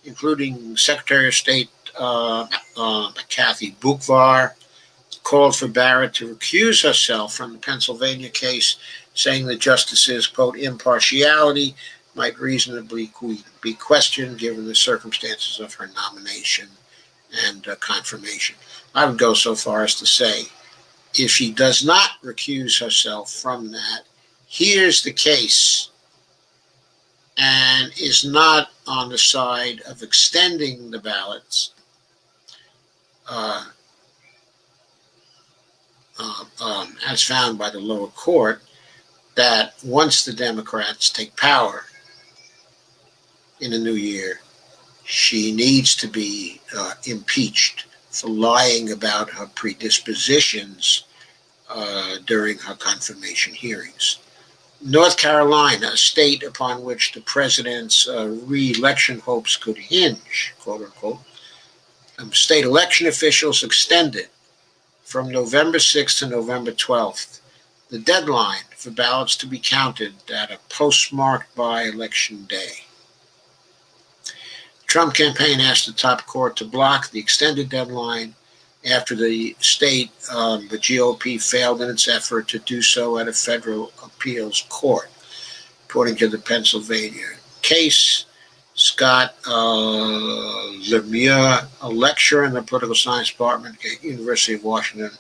including Secretary of State Kathy Boockvar, called for Barrett to recuse herself from the Pennsylvania case, saying the justice's, quote, impartiality might reasonably be questioned given the circumstances of her nomination and confirmation. I would go so far as to say, if she does not recuse herself from that, hears the case and is not on the side of extending the ballots, as found by the lower court, that once the Democrats take power in the new year, she needs to be impeached for lying about her predispositions during her confirmation hearings. North Carolina, a state upon which the president's re-election hopes could hinge, quote unquote, state election officials extended from November 6th to November 12th the deadline for ballots to be counted that are postmarked by Election Day. The Trump campaign asked the top court to block the extended deadline after the state, the GOP, failed in its effort to do so at a federal appeals court. According to the Pennsylvania case, Scott Lemieux, a lecturer in the political science department at the University of Washington,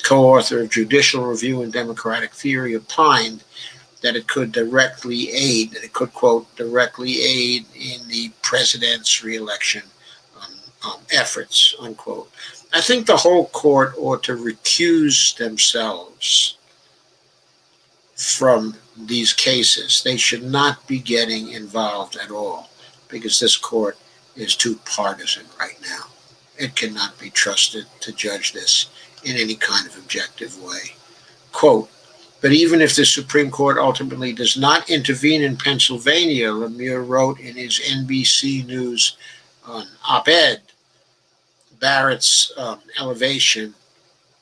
co-author of Judicial Review and Democratic Theory, opined that it could quote, directly aid in the president's re-election efforts, unquote. I think the whole court ought to recuse themselves from these cases. They should not be getting involved at all because this court is too partisan right now. It cannot be trusted to judge this in any kind of objective way. Quote, but even if the Supreme Court ultimately does not intervene in Pennsylvania, Lemire wrote in his NBC News op-ed, Barrett's elevation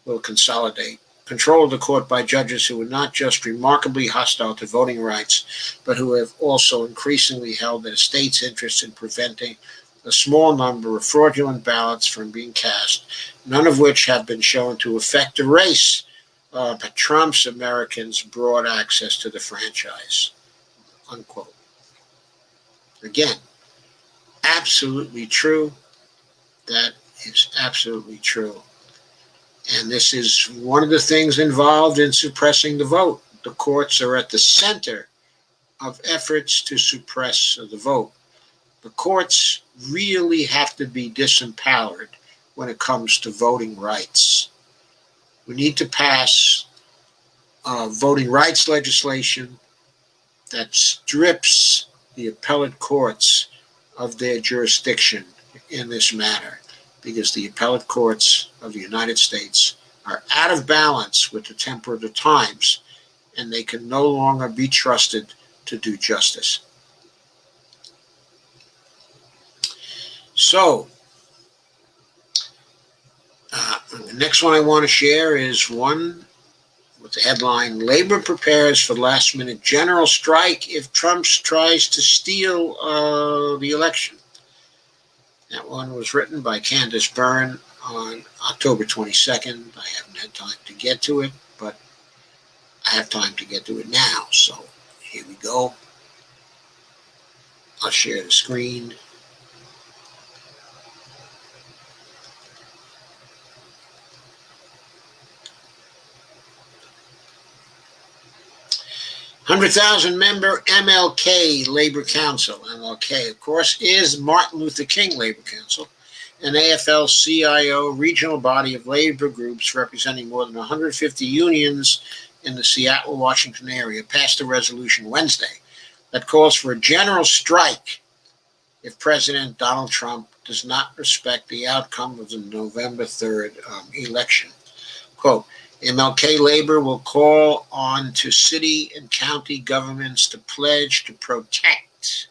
will consolidate control of the court by judges who are not just remarkably hostile to voting rights, but who have also increasingly held that a state's interest in preventing a small number of fraudulent ballots from being cast, none of which have been shown to affect the race, but Trump's Americans' broad access to the franchise, unquote. Again, absolutely true. That is absolutely true. And this is one of the things involved in suppressing the vote. The courts are at the center of efforts to suppress the vote. The courts really have to be disempowered when it comes to voting rights. We need to pass voting rights legislation that strips the appellate courts of their jurisdiction in this matter, because the appellate courts of the United States are out of balance with the temper of the times, and they can no longer be trusted to do justice. So, the next one I want to share is one with the headline, Labor prepares for last-minute general strike if Trump tries to steal the election. That one was written by Candace Byrne on October 22nd. I haven't had time to get to it, but I have time to get to it now. So here we go. I'll share the screen. $100,000-member MLK Labor Council. MLK, of course, is Martin Luther King Labor Council, an AFL-CIO regional body of labor groups representing more than 150 unions in the Seattle, Washington area, passed a resolution Wednesday that calls for a general strike if President Donald Trump does not respect the outcome of the November 3rd election. Quote, MLK Labor will call on to city and county governments to pledge to protect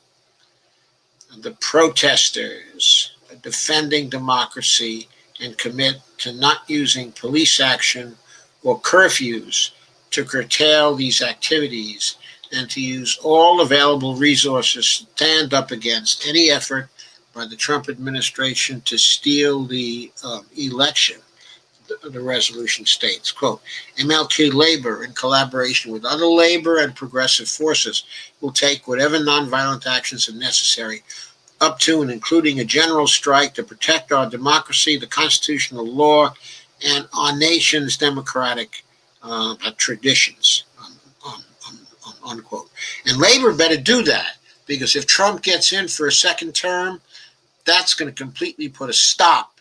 the protesters defending democracy and commit to not using police action or curfews to curtail these activities, and to use all available resources to stand up against any effort by the Trump administration to steal the election. The resolution states, quote, MLK Labor, in collaboration with other labor and progressive forces, will take whatever nonviolent actions are necessary, up to and including a general strike, to protect our democracy, the constitutional law, and our nation's democratic traditions, unquote. And labor better do that, because if Trump gets in for a second term, that's going to completely put a stop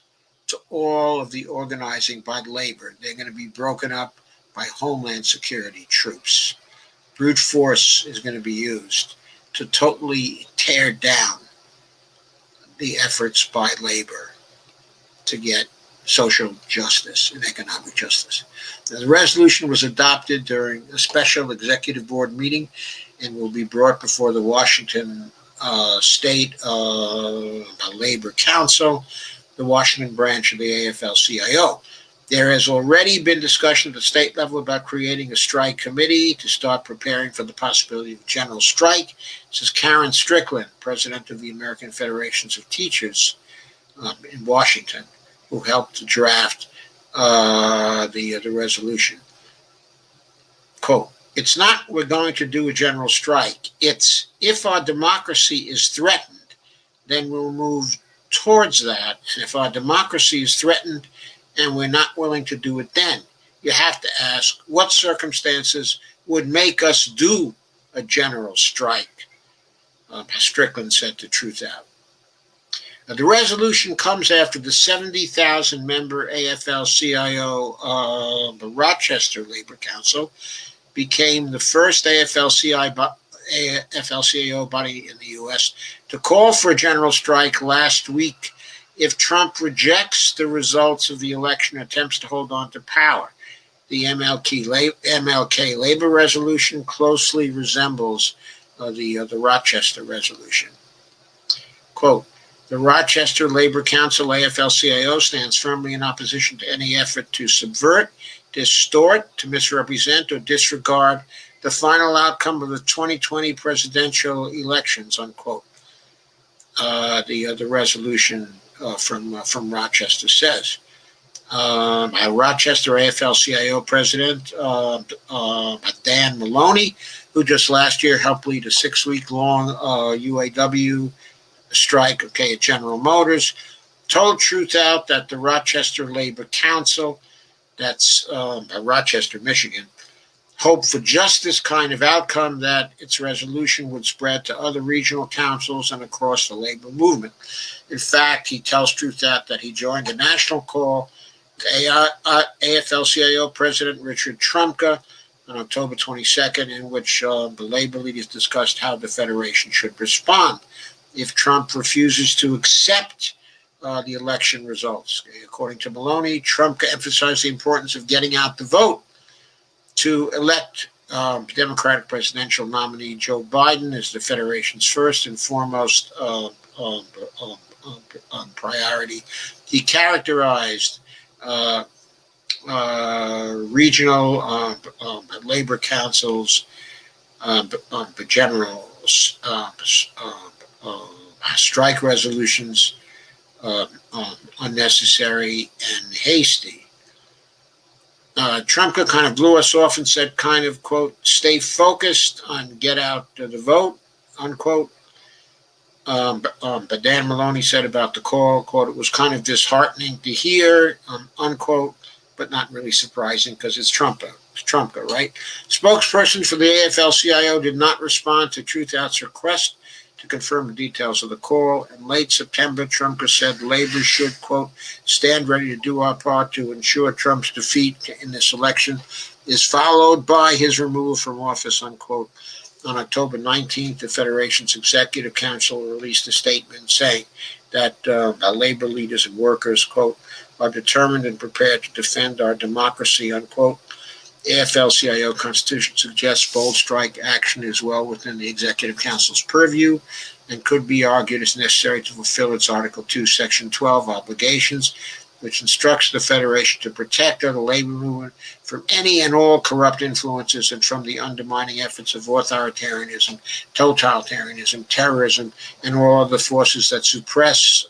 to all of the organizing by labor. They're going to be broken up by Homeland Security troops. Brute force is going to be used to totally tear down the efforts by labor to get social justice and economic justice. Now, the resolution was adopted during a special executive board meeting and will be brought before the Washington State Labor Council, the Washington branch of the AFL-CIO. There has already been discussion at the state level about creating a strike committee to start preparing for the possibility of a general strike, says Karen Strickland, president of the American Federations of Teachers in Washington, who helped to draft the resolution. Quote, it's not we're going to do a general strike. It's if our democracy is threatened, then we'll move towards that. And if our democracy is threatened and we're not willing to do it, then you have to ask what circumstances would make us do a general strike, Strickland said to Truth Out. Now, the resolution comes after the 70,000-member AFL-CIO, the Rochester Labor Council, became the first AFL-CIO body in the U.S. to call for a general strike last week if Trump rejects the results of the election and attempts to hold on to power. The MLK labor resolution closely resembles the Rochester resolution. Quote, the Rochester Labor Council, AFL-CIO, stands firmly in opposition to any effort to subvert, distort, to misrepresent, or disregard the final outcome of the 2020 presidential elections, unquote. The resolution from Rochester says. Rochester AFL-CIO president Dan Maloney, who just last year helped lead a 6-week-long UAW strike, at General Motors, told Truthout that the Rochester Labor Council, that's Rochester, Michigan, hoped for just this kind of outcome, that its resolution would spread to other regional councils and across the labor movement. In fact, he tells Truthout that he joined a national call to AFL-CIO President Richard Trumka on October 22nd, in which the labor leaders discussed how the Federation should respond if Trump refuses to accept the election results. According to Maloney, Trump emphasized the importance of getting out the vote to elect Democratic presidential nominee Joe Biden as the Federation's first and foremost priority. He characterized regional labor councils, general strike resolutions unnecessary and hasty. Trump kind of blew us off and said, quote, stay focused on get out the vote, unquote. But Dan Maloney said about the call, quote, it was kind of disheartening to hear, unquote, but not really surprising because it's Trumka, right? Spokesperson for the AFL-CIO did not respond to Truthout's request to confirm the details of the call. In late September, Trumka said labor should, quote, stand ready to do our part to ensure Trump's defeat in this election is followed by his removal from office, unquote. On October 19th, the Federation's Executive Council released a statement saying that labor leaders and workers, quote, are determined and prepared to defend our democracy, unquote. AFL-CIO Constitution suggests bold strike action is well within the Executive Council's purview and could be argued as necessary to fulfill its Article 2, Section 12 obligations, which instructs the Federation to protect the labor movement from any and all corrupt influences and from the undermining efforts of authoritarianism, totalitarianism, terrorism, and all other forces that suppress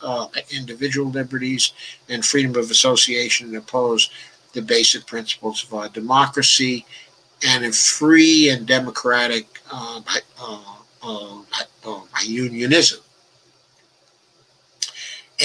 individual liberties and freedom of association and oppose the basic principles of our democracy and a free and democratic unionism.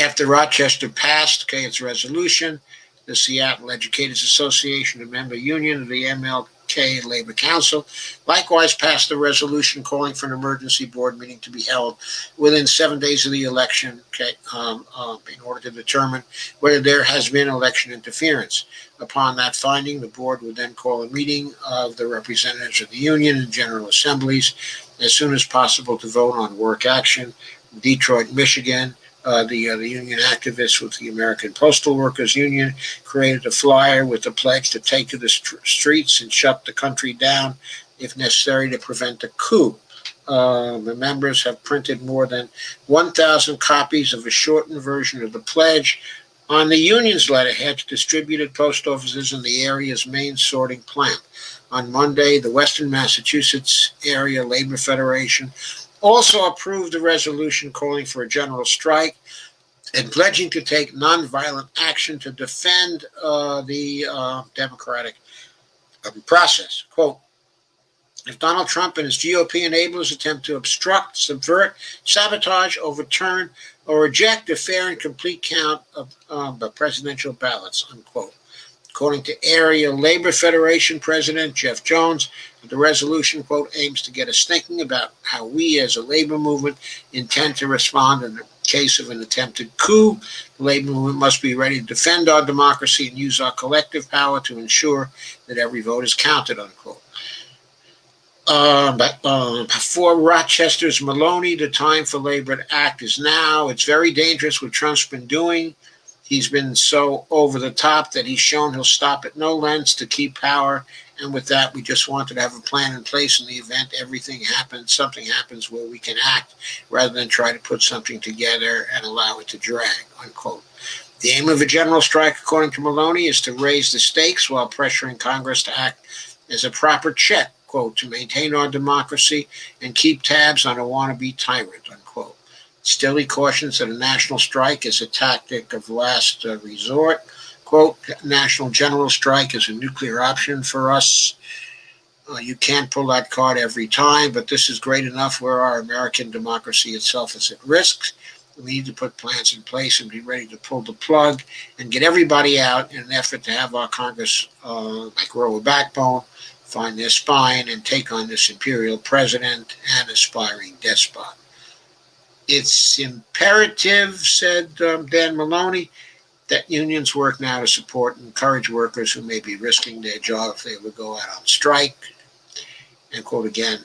After Rochester passed its resolution, the Seattle Educators Association, a member union of the MLK Labor Council, likewise passed a resolution calling for an emergency board meeting to be held within 7 days of the election in order to determine whether there has been election interference. Upon that finding, the board would then call a meeting of the representatives of the union and general assemblies as soon as possible to vote on work action. Detroit, Michigan, the union activists with the American Postal Workers Union created a flyer with a pledge to take to the streets and shut the country down if necessary to prevent a coup. The members have printed more than 1,000 copies of a shortened version of the pledge on the union's letterhead distributed at post offices in the area's main sorting plant. On Monday, the Western Massachusetts Area Labor Federation also approved a resolution calling for a general strike and pledging to take nonviolent action to defend the democratic process. Quote, if Donald Trump and his GOP enablers attempt to obstruct, subvert, sabotage, overturn, or reject a fair and complete count of the presidential ballots, unquote. According to Area Labor Federation President Jeff Jones, the resolution, quote, aims to get us thinking about how we as a labor movement intend to respond in the case of an attempted coup. The labor movement must be ready to defend our democracy and use our collective power to ensure that every vote is counted, unquote. For Rochester's Maloney, the time for labor to act is now. It's very dangerous what Trump's been doing. He's been so over the top that he's shown he'll stop at no lengths to keep power. And with that, we just wanted to have a plan in place in the event something happens where we can act rather than try to put something together and allow it to drag, unquote. The aim of a general strike, according to Maloney, is to raise the stakes while pressuring Congress to act as a proper check, quote, to maintain our democracy and keep tabs on a wannabe tyrant, unquote. Still, he cautions that a national strike is a tactic of last resort. Quote, national general strike is a nuclear option for us. You can't pull that card every time, but this is great enough where our American democracy itself is at risk. We need to put plans in place and be ready to pull the plug and get everybody out in an effort to have our Congress grow a backbone, find their spine, and take on this imperial president and aspiring despot. It's imperative, said Dan Maloney, that unions work now to support and encourage workers who may be risking their job if they would go out on strike. And quote again,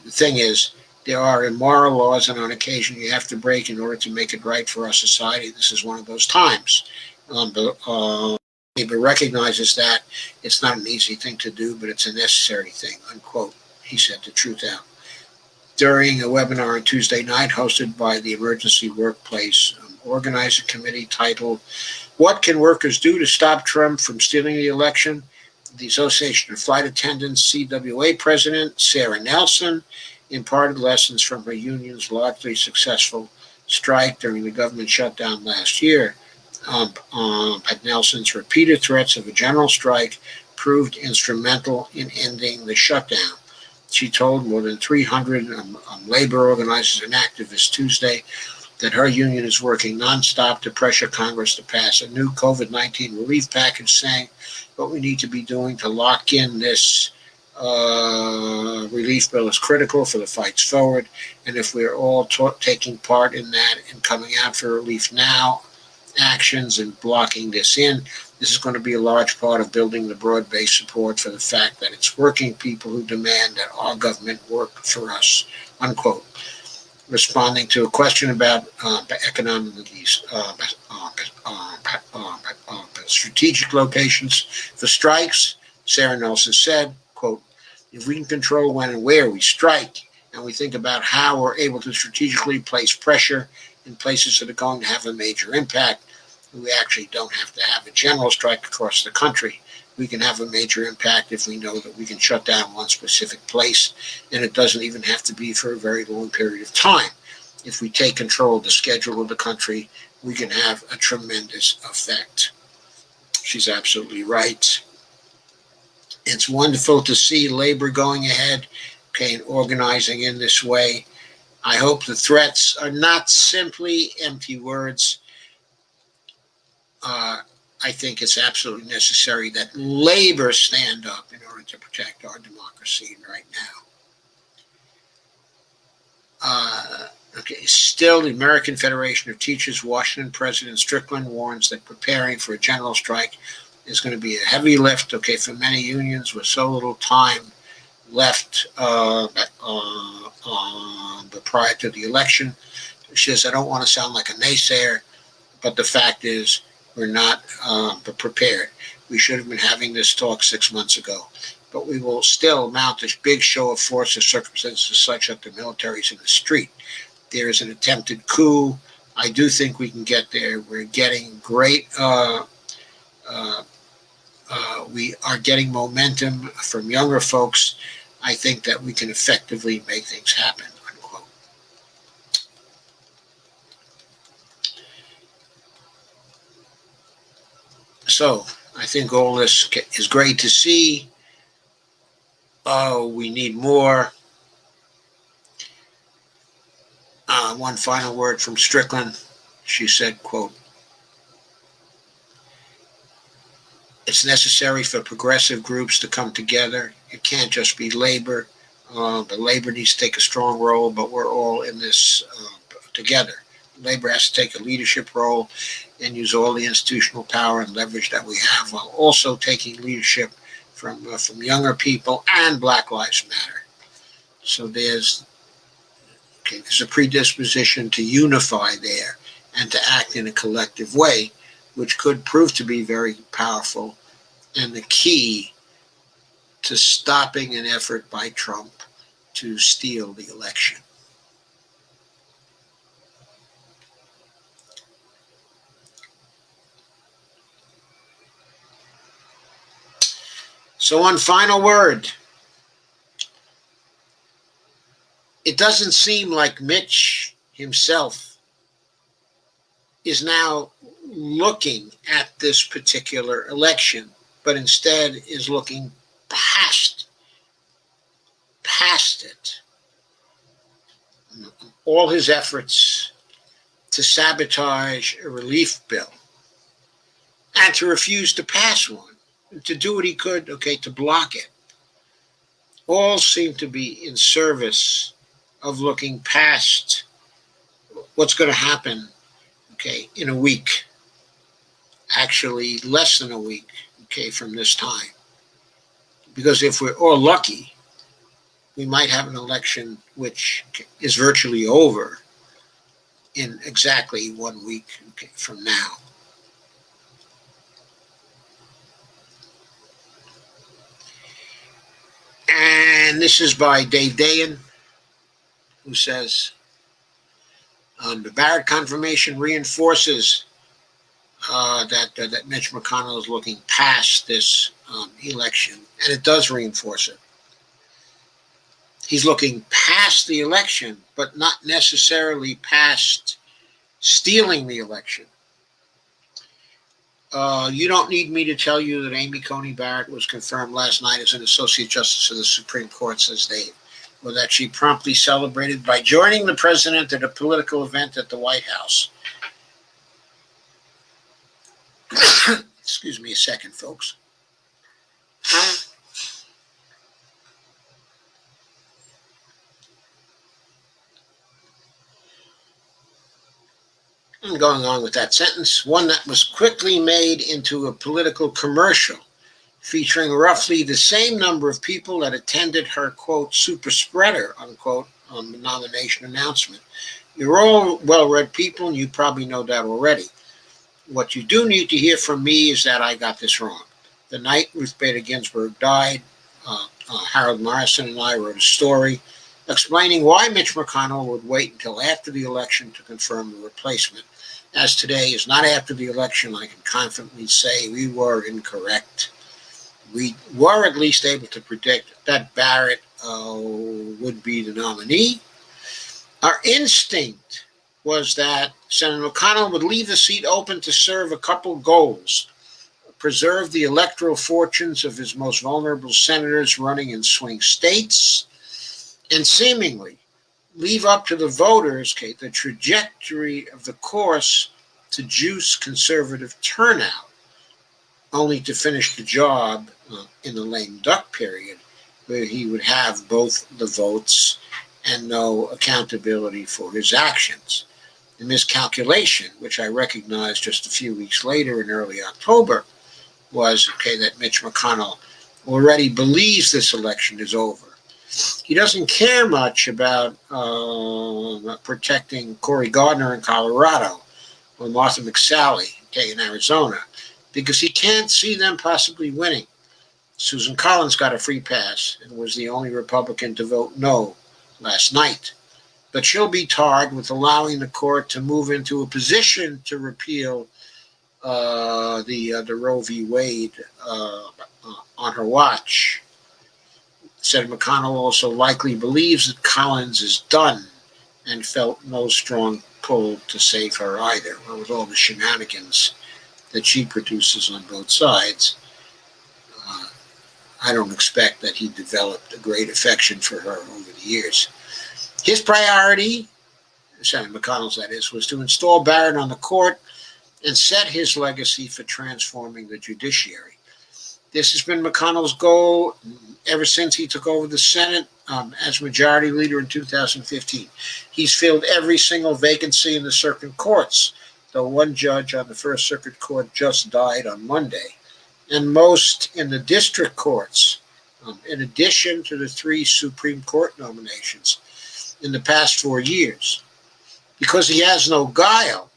the thing is, there are immoral laws, and on occasion you have to break in order to make it right for our society. This is one of those times. But recognizes that it's not an easy thing to do, but it's a necessary thing, unquote. He said the truth out. During a webinar on Tuesday night hosted by the Emergency Workplace Organizing Committee titled, What Can Workers Do to Stop Trump from Stealing the Election? The Association of Flight Attendants, CWA President Sarah Nelson, imparted lessons from her union's largely successful strike during the government shutdown last year. Nelson's repeated threats of a general strike proved instrumental in ending the shutdown. She told more than 300 labor organizers and activists Tuesday that her union is working nonstop to pressure Congress to pass a new COVID-19 relief package, saying what we need to be doing to lock in this relief bill is critical for the fights forward. And if we're all taking part in that and coming out for relief now, actions and blocking this in, this is going to be a large part of building the broad-based support for the fact that it's working people who demand that our government work for us, unquote. Responding to a question about economic strategic locations for strikes, Sarah Nelson said, quote, if we can control when and where we strike, and we think about how we're able to strategically place pressure in places that are going to have a major impact, we actually don't have to have a general strike across the country. We can have a major impact if we know that we can shut down one specific place, and it doesn't even have to be for a very long period of time. If we take control of the schedule of the country, we can have a tremendous effect. She's absolutely right. It's wonderful to see labor going ahead, and organizing in this way. I hope the threats are not simply empty words. I think it's absolutely necessary that labor stand up in order to protect our democracy right now. Still, the American Federation of Teachers, Washington President Strickland warns that preparing for a general strike is going to be a heavy lift, for many unions with so little time left prior to the election. She says, I don't want to sound like a naysayer, but the fact is we're not prepared. We should have been having this talk 6 months ago, but we will still mount a big show of force if circumstances such that the military is in the street. There is an attempted coup. I do think we can get there. We're getting great we are getting momentum from younger folks. I think that we can effectively make things happen, unquote. So I think all this is great to see. We need more. One final word from Strickland. She said, quote, it's necessary for progressive groups to come together. It can't just be labor. The labor needs to take a strong role, but we're all in this together. Labor has to take a leadership role and use all the institutional power and leverage that we have, while also taking leadership from younger people and Black Lives Matter. So there's a predisposition to unify there and to act in a collective way, which could prove to be very powerful and the key to stopping an effort by Trump to steal the election. So one final word. It doesn't seem like Mitch himself is now looking at this particular election, but instead is looking past it. All his efforts to sabotage a relief bill and to refuse to pass one, to do what he could, to block it, all seem to be in service of looking past what's going to happen, in a week, actually less than a week, from this time. Because if we're all lucky, we might have an election which is virtually over in exactly 1 week from now. And this is by Dave Dayen, who says, the Barrett confirmation reinforces that Mitch McConnell is looking past this election, and it does reinforce it. He's looking past the election, but not necessarily past stealing the election. You don't need me to tell you that Amy Coney Barrett was confirmed last night as an Associate Justice of the Supreme Court, says Dave, or that she promptly celebrated by joining the president at a political event at the White House. Excuse me a second, folks. I'm going on with that sentence. One that was quickly made into a political commercial featuring roughly the same number of people that attended her, quote, super spreader, unquote, on the nomination announcement. You're all well-read people, and you probably know that already. What you do need to hear from me is that I got this wrong. The night Ruth Bader Ginsburg died, Harold Morrison and I wrote a story explaining why Mitch McConnell would wait until after the election to confirm the replacement. As today is not after the election, I can confidently say we were incorrect. We were at least able to predict that Barrett would be the nominee. Our instinct was that Senator McConnell would leave the seat open to serve a couple goals: preserve the electoral fortunes of his most vulnerable senators running in swing states, and seemingly leave up to the voters, the trajectory of the course to juice conservative turnout, only to finish the job in the lame duck period, where he would have both the votes and no accountability for his actions. The miscalculation, which I recognized just a few weeks later in early October, was that Mitch McConnell already believes this election is over. He doesn't care much about protecting Cory Gardner in Colorado or Martha McSally in Arizona, because he can't see them possibly winning. Susan Collins got a free pass and was the only Republican to vote no last night. But she'll be tarred with allowing the court to move into a position to repeal the Roe v. Wade on her watch. Senator McConnell also likely believes that Collins is done and felt no strong pull to save her either, with all the shenanigans that she produces on both sides. I don't expect that he developed a great affection for her over the years. His priority, Senator McConnell's that is, was to install Barrett on the court and set his legacy for transforming the judiciary. This has been McConnell's goal ever since he took over the Senate as majority leader in 2015. He's filled every single vacancy in the circuit courts, though one judge on the First Circuit Court just died on Monday, and most in the district courts, in addition to the 3 Supreme Court nominations in the past 4 years. Because he has no guile,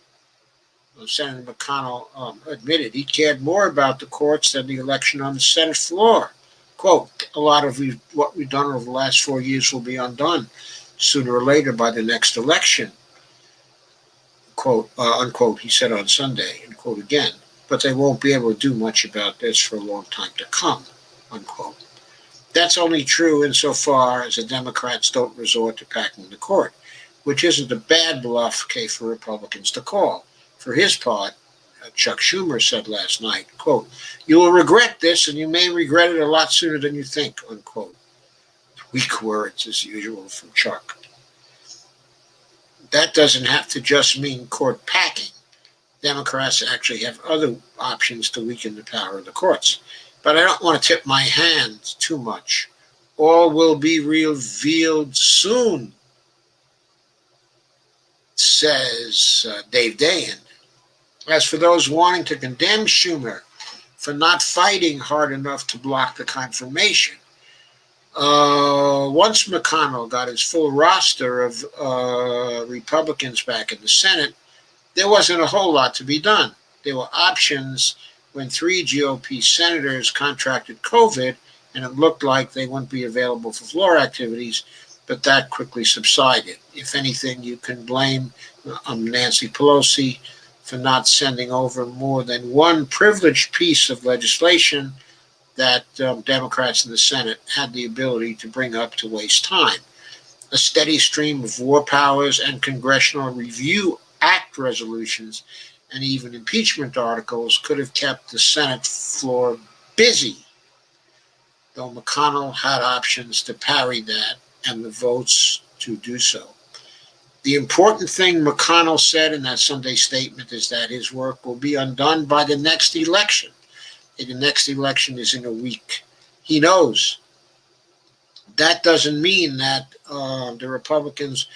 Senator McConnell admitted he cared more about the courts than the election on the Senate floor. Quote, a lot of what we've done over the last 4 years will be undone sooner or later by the next election, quote, unquote, he said on Sunday, and quote again, but they won't be able to do much about this for a long time to come, unquote. That's only true insofar as the Democrats don't resort to packing the court, which isn't a bad bluff for Republicans to call. For his part, Chuck Schumer said last night, quote, you will regret this and you may regret it a lot sooner than you think, unquote. Weak words as usual from Chuck. That doesn't have to just mean court packing. Democrats actually have other options to weaken the power of the courts. But I don't want to tip my hand too much. All will be revealed soon, says Dave Dayen. As for those wanting to condemn Schumer for not fighting hard enough to block the confirmation, once McConnell got his full roster of Republicans back in the Senate, there wasn't a whole lot to be done. There were options when 3 GOP senators contracted COVID, and it looked like they wouldn't be available for floor activities, but that quickly subsided. If anything, you can blame Nancy Pelosi for not sending over more than one privileged piece of legislation that Democrats in the Senate had the ability to bring up to waste time. A steady stream of war powers and Congressional Review Act resolutions and even impeachment articles could have kept the Senate floor busy, though McConnell had options to parry that and the votes to do so. The important thing McConnell said in that Sunday statement is that his work will be undone by the next election. The next election is in a week. He knows. That doesn't mean that the Republicans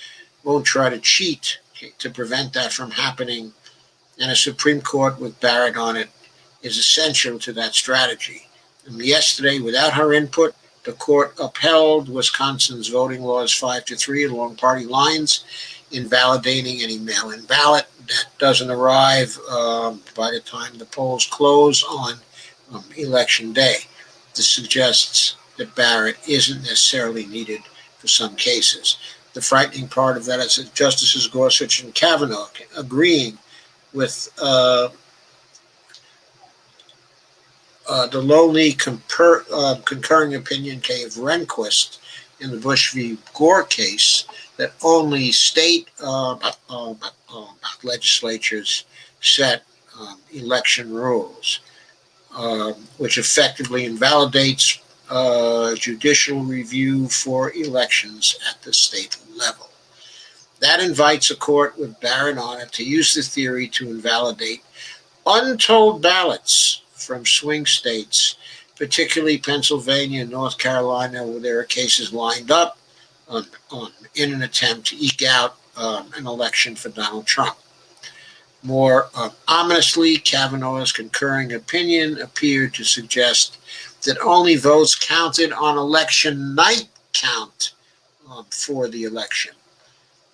won't try to cheat to prevent that from happening, and a Supreme Court with Barrett on it is essential to that strategy. And yesterday, without her input, the court upheld Wisconsin's voting laws 5-3 along party lines, invalidating any mail-in ballot that doesn't arrive by the time the polls close on Election Day. This suggests that Barrett isn't necessarily needed for some cases. The frightening part of that is that Justices Gorsuch and Kavanaugh agreeing with the lowly concurring opinion of Rehnquist in the Bush v. Gore case that only state legislatures set election rules, which effectively invalidates judicial review for elections at the state level. That invites a court with Barrett on it to use the theory to invalidate untold ballots from swing states, particularly Pennsylvania and North Carolina, where there are cases lined up in an attempt to eke out an election for Donald Trump. More ominously, Kavanaugh's concurring opinion appeared to suggest that only votes counted on election night count for the election.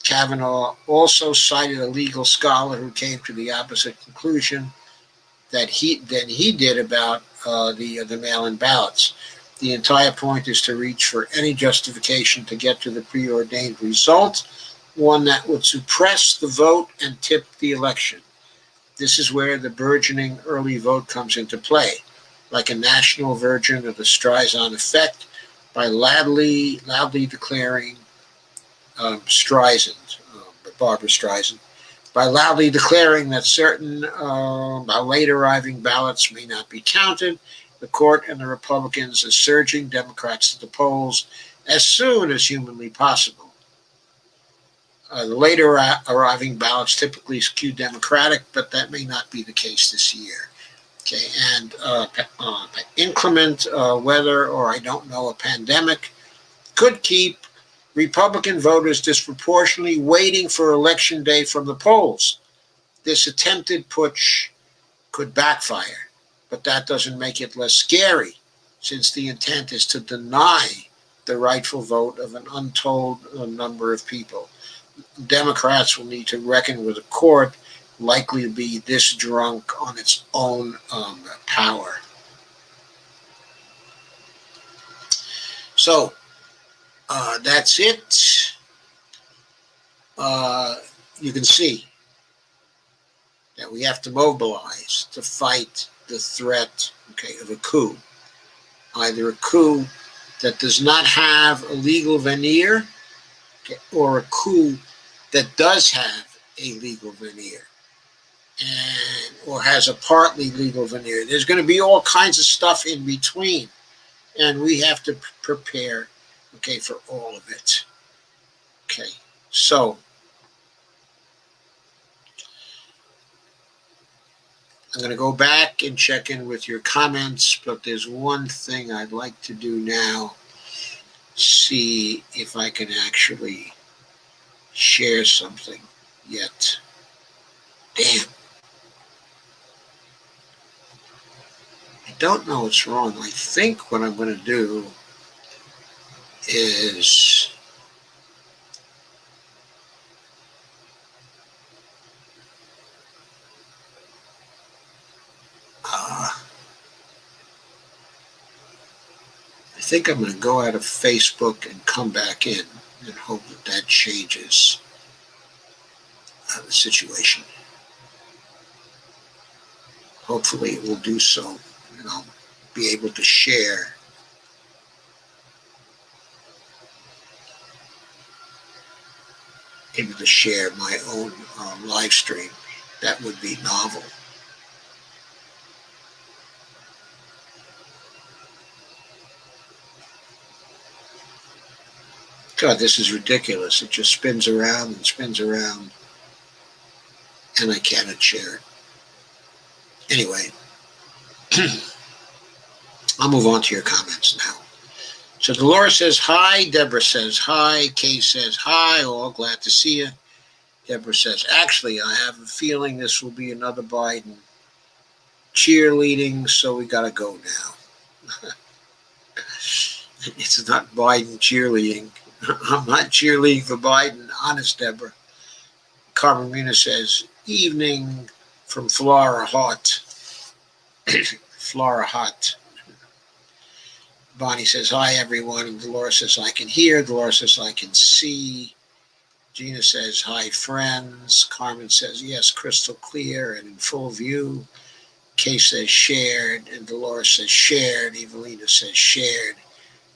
Kavanaugh also cited a legal scholar who came to the opposite conclusion than he did about the mail-in ballots. The entire point is to reach for any justification to get to the preordained result, one that would suppress the vote and tip the election. This is where the burgeoning early vote comes into play, like a national version of the Streisand effect, by loudly declaring Barbra Streisand, by loudly declaring that certain late arriving ballots may not be counted. The court and the Republicans are surging Democrats to the polls as soon as humanly possible. The later arriving ballots typically skew Democratic, but that may not be the case this year. Okay, and inclement weather, or I don't know, a pandemic, could keep Republican voters disproportionately waiting for Election Day from the polls. This attempted putsch could backfire, but that doesn't make it less scary. since the intent is to deny the rightful vote of an untold number of people. Democrats will need to reckon with a court likely to be this drunk on its own power. So that's it. You can see that we have to mobilize to fight the threat, of a coup. Either a coup that does not have a legal veneer, or a coup that does have a legal veneer, or has a partly legal veneer. There's going to be all kinds of stuff in between, and we have to prepare, for all of it. So I'm going to go back and check in with your comments, but there's one thing I'd like to do now. See if I can actually share something yet. Damn. I don't know what's wrong. I think what I'm going to do is I think I'm going to go out of Facebook and come back in and hope that changes the situation. Hopefully it will do so, and I'll be able to share my own live stream. That would be novel. God, this is ridiculous. It just spins around and spins around, and I cannot share it. Anyway, I'll move on to your comments now. So Dolores says hi. Deborah says hi. Kay says hi. All glad to see you. Deborah says, actually, I have a feeling this will be another Biden cheerleading, so we got to go now. It's not Biden cheerleading. I'm not cheerleading for Biden. Honest, Deborah. Carmen Mina says, evening from Flora Hot. Flora Hot. Bonnie says, hi, everyone. And Dolores says, I can hear. Dolores says, I can see. Gina says, hi, friends. Carmen says, yes, crystal clear and in full view. Kay says, shared. And Dolores says, shared. Evelina says, shared.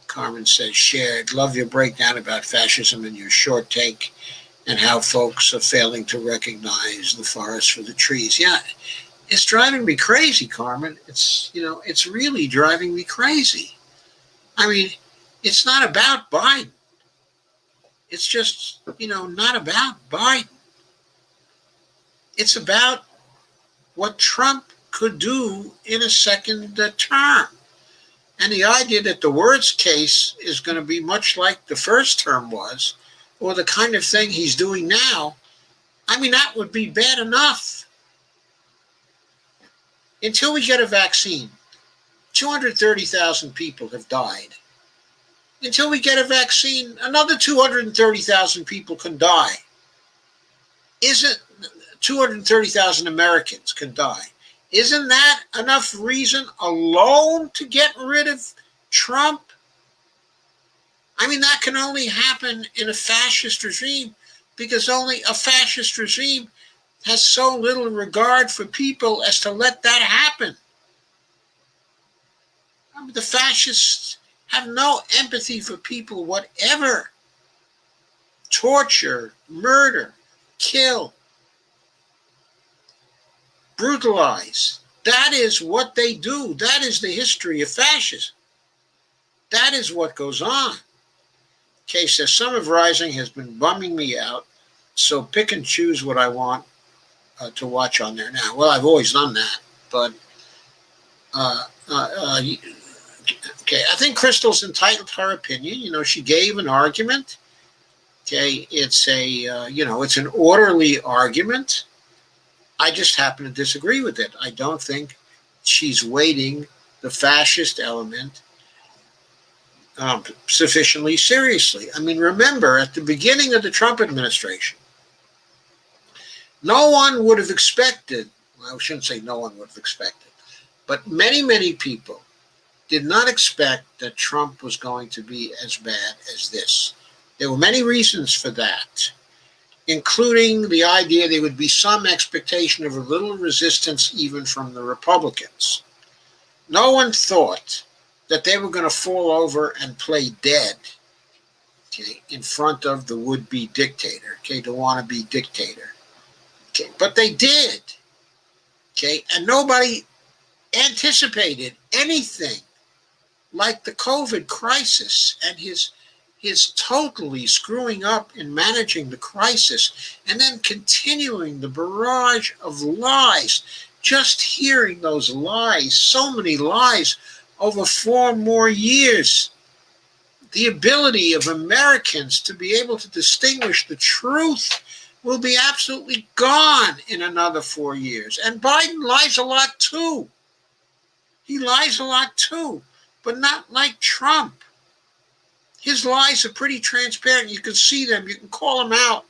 Carmen says, shared. Love your breakdown about fascism and your short take and how folks are failing to recognize the forest for the trees. Yeah, it's driving me crazy, Carmen. It's really driving me crazy. I mean, it's not about Biden. It's just, not about Biden. It's about what Trump could do in a second term. And the idea that the worst case is going to be much like the first term was, or the kind of thing he's doing now, I mean, that would be bad enough. Until we get a vaccine, 230,000 people have died. Until we get a vaccine, another 230,000 people can die. Isn't 230,000 Americans can die? Isn't that enough reason alone to get rid of Trump? I mean, that can only happen in a fascist regime because only a fascist regime has so little regard for people as to let that happen. I mean, the fascists have no empathy for people whatever. Torture, murder, kill, brutalize. That is what they do. That is the history of fascism. That is what goes on. Kay says, Sum of Rising has been bumming me out, so pick and choose what I want to watch on there now. Well, I've always done that, but okay, I think Crystal's entitled to her opinion. She gave an argument. Okay, it's it's an orderly argument. I just happen to disagree with it. I don't think she's weighting the fascist element sufficiently seriously. I mean, remember, at the beginning of the Trump administration, no one would have expected, well, I shouldn't say no one would have expected, but many, many people did not expect that Trump was going to be as bad as this. There were many reasons for that, including the idea there would be some expectation of a little resistance even from the Republicans. No one thought that they were going to fall over and play dead, okay, in front of the would-be dictator, okay, the wannabe dictator. Okay, but they did, okay, and nobody anticipated anything like the COVID crisis and his totally screwing up in managing the crisis and then continuing the barrage of lies. Just hearing those lies, so many lies over 4 more years. The ability of Americans to be able to distinguish the truth will be absolutely gone in another 4 years. And Biden lies a lot too. He lies a lot too, but not like Trump. His lies are pretty transparent. You can see them. You can call them out.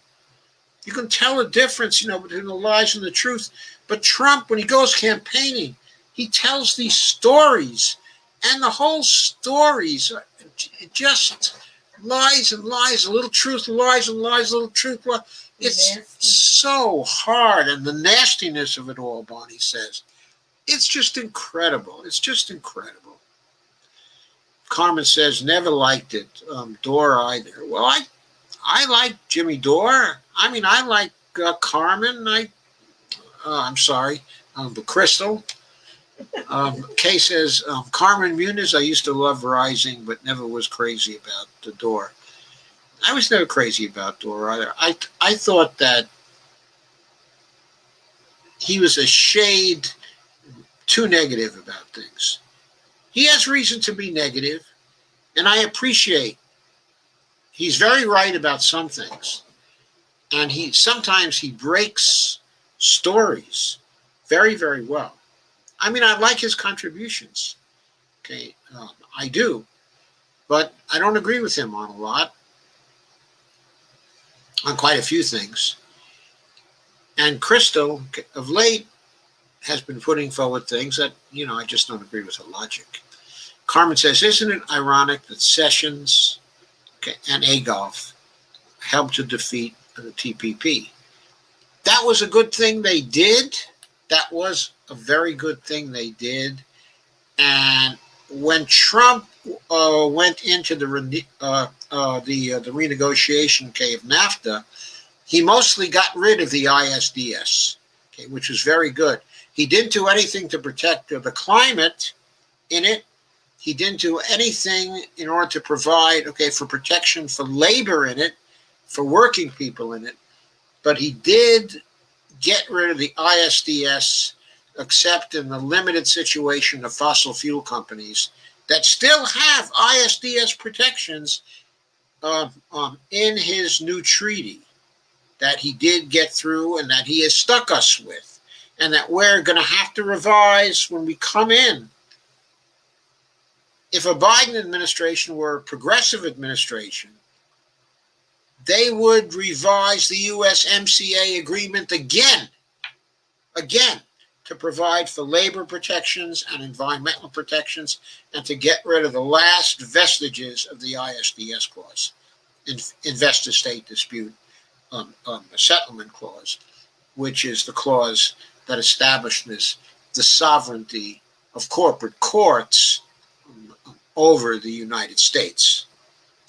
You can tell the difference, between the lies and the truth. But Trump, when he goes campaigning, he tells these stories, and the whole stories are just lies and lies, a little truth, lies and lies, a little truth. It's so hard, and the nastiness of it all, Bonnie says, it's just incredible. It's just incredible. Carmen says, never liked it. Dore either. Well, I like Jimmy Dore. I mean, I like Carmen. I'm sorry, but Crystal. Kay says, Carmen Muniz, I used to love Rising, but never was crazy about the Dore. I was never crazy about Dore either. I thought that he was a shade too negative about things. He has reason to be negative, and I appreciate he's very right about some things. And sometimes he breaks stories very, very well. I mean, I like his contributions. Okay, I do. But I don't agree with him on a lot, on quite a few things. And Crystal, of late, has been putting forward things that, I just don't agree with her logic. Carmen says, isn't it ironic that Sessions and Adolf helped to defeat the TPP? That was a good thing they did. That was a very good thing they did. And when Trump went into the renegotiation of NAFTA, he mostly got rid of the ISDS, which was very good. He didn't do anything to protect the climate in it. He didn't do anything in order to provide, for protection for labor in it, for working people in it. But he did get rid of the ISDS, except in the limited situation of fossil fuel companies that still have ISDS protections in his new treaty that he did get through and that he has stuck us with, and that we're going to have to revise when we come in. If a Biden administration were a progressive administration, they would revise the USMCA agreement again, to provide for labor protections and environmental protections and to get rid of the last vestiges of the ISDS clause, investor-state dispute settlement clause, which is the clause that establishes the sovereignty of corporate courts over the United States.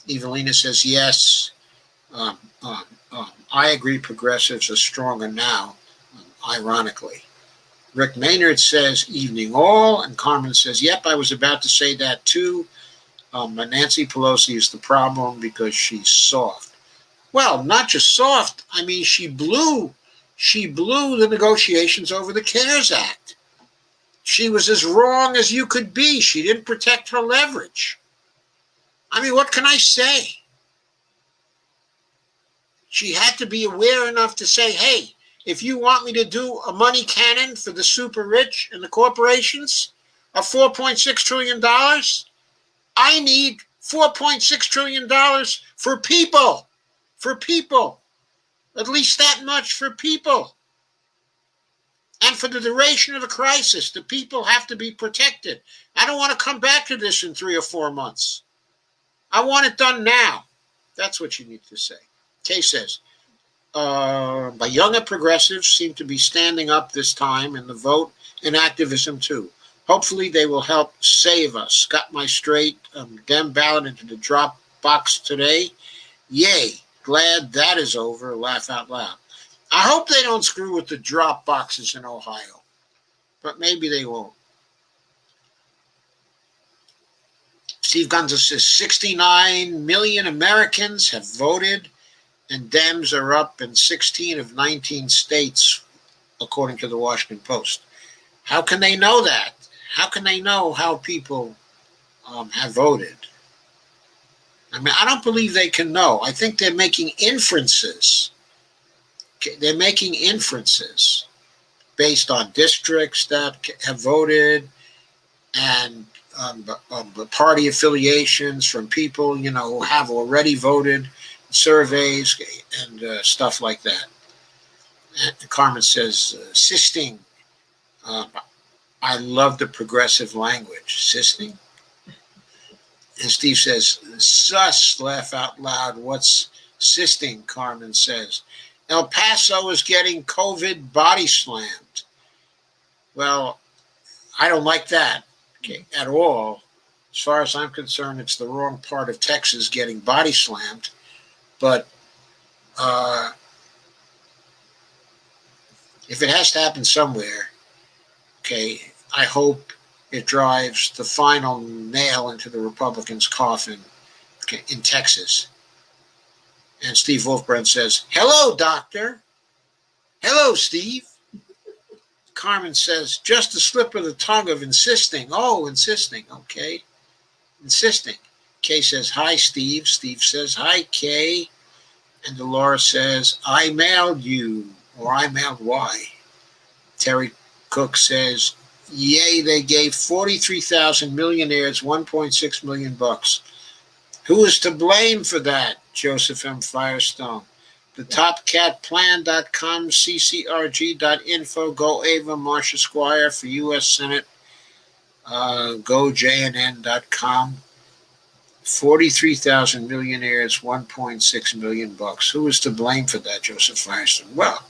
Evelina says, yes, I agree progressives are stronger now, ironically. Rick Maynard says, evening all, and Carmen says, yep, I was about to say that too. Nancy Pelosi is the problem because she's soft. Well, not just soft. I mean, she blew the negotiations over the CARES Act. She was as wrong as you could be. She didn't protect her leverage. I mean, what can I say? She had to be aware enough to say, hey, if you want me to do a money cannon for the super rich and the corporations of $4.6 trillion, I need $4.6 trillion for people. For people. At least that much for people. And for the duration of the crisis, the people have to be protected. I don't want to come back to this in 3 or 4 months. I want it done now. That's what you need to say. Kay says, but younger progressives seem to be standing up this time in the vote and activism too. Hopefully they will help save us. Got my straight Dem ballot into the drop box today. Yay. Glad that is over. Laugh out loud. I hope they don't screw with the drop boxes in Ohio. But maybe they won't. Steve Gunza says 69 million Americans have voted, and Dems are up in 16 of 19 states, according to the Washington Post. How can they know that? How can they know how people have voted? I mean, I don't believe they can know. I think they're making inferences. They're making inferences based on districts that have voted and party affiliations from people, who have already voted, surveys and stuff like that. And Carmen says, sisting. I love the progressive language. Sisting. And Steve says, sus, laugh out loud. What's sisting? Carmen says. El Paso is getting COVID body slammed. Well, I don't like that at all. As far as I'm concerned, it's the wrong part of Texas getting body slammed. But if it has to happen somewhere, I hope it drives the final nail into the Republicans' coffin in Texas. And Steve Wolfbrand says, hello, doctor. Hello, Steve. Carmen says, just a slip of the tongue of insisting. Oh, insisting. Okay. Insisting. Kay says, hi, Steve. Steve says, hi, Kay. And Dolores says, I mailed you, or I mailed Y. Terry Cook says, yay, they gave 43,000 millionaires $1.6 million. Who is to blame for that? Joseph M. Firestone. The TopCatPlan.com, ccrg.info, Go Ava, Marsha Squire for U.S. Senate, GoJNN.com. 43,000 millionaires, $1.6 million. Who is to blame for that, Joseph Firestone? Well,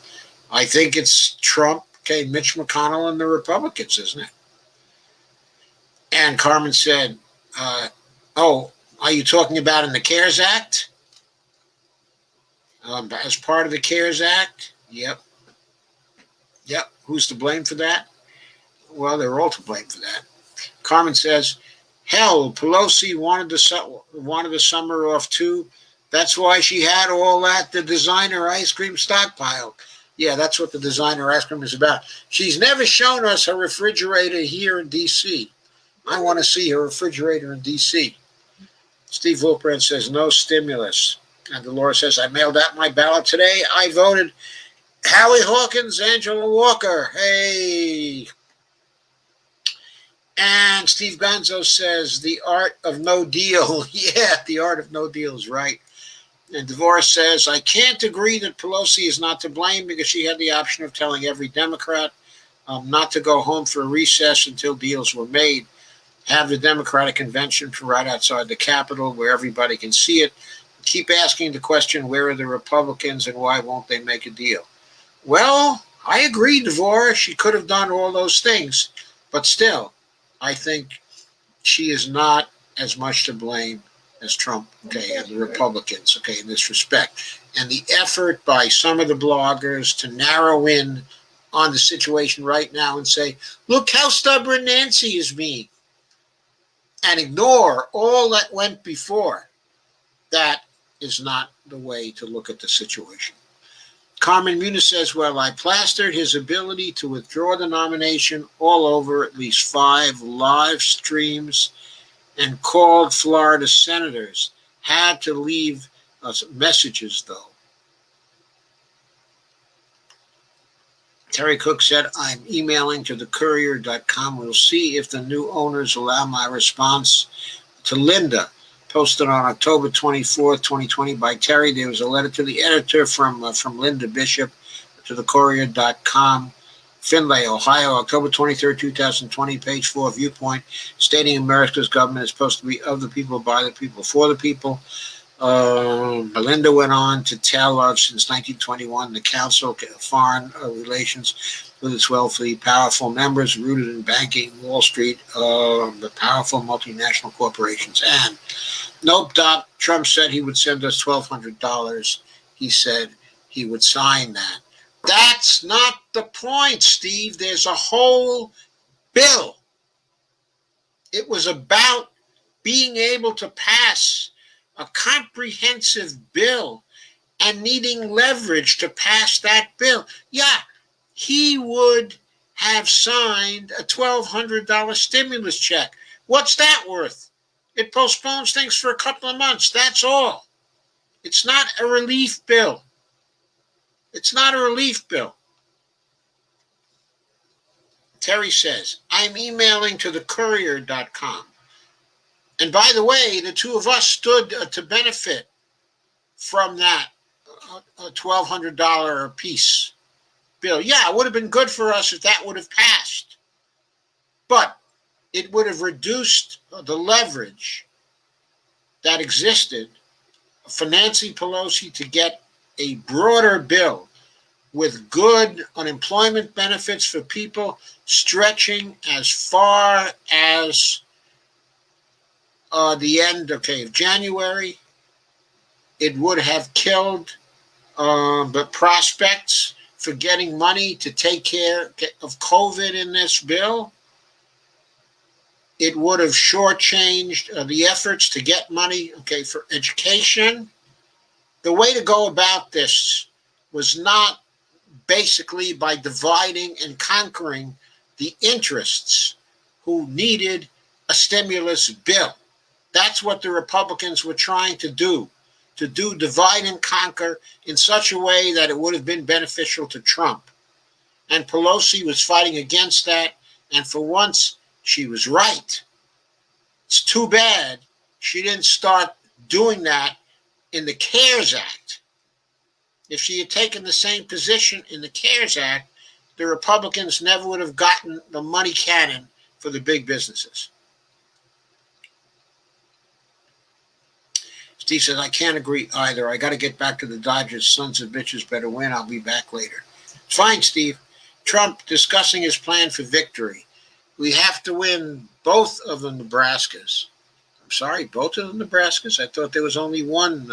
I think it's Trump, Mitch McConnell, and the Republicans, isn't it? And Carmen said, are you talking about in the CARES Act? As part of the CARES Act? Yep. Who's to blame for that? Well, they're all to blame for that. Carmen says, hell, Pelosi wanted the summer off too. That's why she had all that, the designer ice cream stockpile. Yeah, that's what the designer ice cream is about. She's never shown us her refrigerator here in D.C. I want to see her refrigerator in D.C. Steve Wolfbrand says, no stimulus. And Dolores says, I mailed out my ballot today. I voted Howie Hawkins, Angela Walker. Hey. And Steve Gonzo says, the art of no deal. Yeah, the art of no deal is right. And DeVore says, I can't agree that Pelosi is not to blame because she had the option of telling every Democrat not to go home for a recess until deals were made. Have the Democratic convention right outside the Capitol where everybody can see it. Keep asking the question, where are the Republicans and why won't they make a deal? Well, I agree, DeVore. She could have done all those things. But still, I think she is not as much to blame as Trump, and the Republicans, in this respect. And the effort by some of the bloggers to narrow in on the situation right now and say, look how stubborn Nancy is being, and ignore all that went before, that is not the way to look at the situation. Carmen Muniz says, well, I plastered his ability to withdraw the nomination all over at least 5 live streams and called Florida senators. Had to leave us messages, though. Terry Cook said, I'm emailing to thecourier.com. We'll see if the new owners allow my response to Linda. posted on October 24th, 2020 by Terry. There was a letter to the editor from Linda Bishop to the Courier.com. Findlay, Ohio, October 23rd, 2020, page 4, Viewpoint, stating America's government is supposed to be of the people, by the people, for the people. Linda went on to tell of, since 1921, the Council of Foreign Relations, with its wealthy, powerful members rooted in banking, Wall Street, the powerful multinational corporations. And nope, Trump said he would send us $1,200. He said he would sign that. That's not the point, Steve. There's a whole bill. It was about being able to pass a comprehensive bill and needing leverage to pass that bill. Yeah, he would have signed a $1,200 stimulus check. What's that worth? It postpones things for a couple of months. That's all. It's not a relief bill. It's not a relief bill. Terry says, I'm emailing to the Courier.com. And by the way, the two of us stood to benefit from that $1,200 a piece bill. Yeah, it would have been good for us if that would have passed. But it would have reduced the leverage that existed for Nancy Pelosi to get a broader bill with good unemployment benefits for people stretching as far as the end of January. It would have killed the prospects for getting money to take care of COVID in this bill. It would have shortchanged the efforts to get money, for education. The way to go about this was not basically by dividing and conquering the interests who needed a stimulus bill. That's what the Republicans were trying to do divide and conquer in such a way that it would have been beneficial to Trump. And Pelosi was fighting against that, and for once, she was right. It's too bad she didn't start doing that in the CARES Act. If she had taken the same position in the CARES Act, the Republicans never would have gotten the money cannon for the big businesses. Steve says, I can't agree either. I got to get back to the Dodgers. Sons of bitches better win. I'll be back later. Fine, Steve. Trump discussing his plan for victory. We have to win both of the Nebraskas. I'm sorry, both of the Nebraskas? I thought there was only one.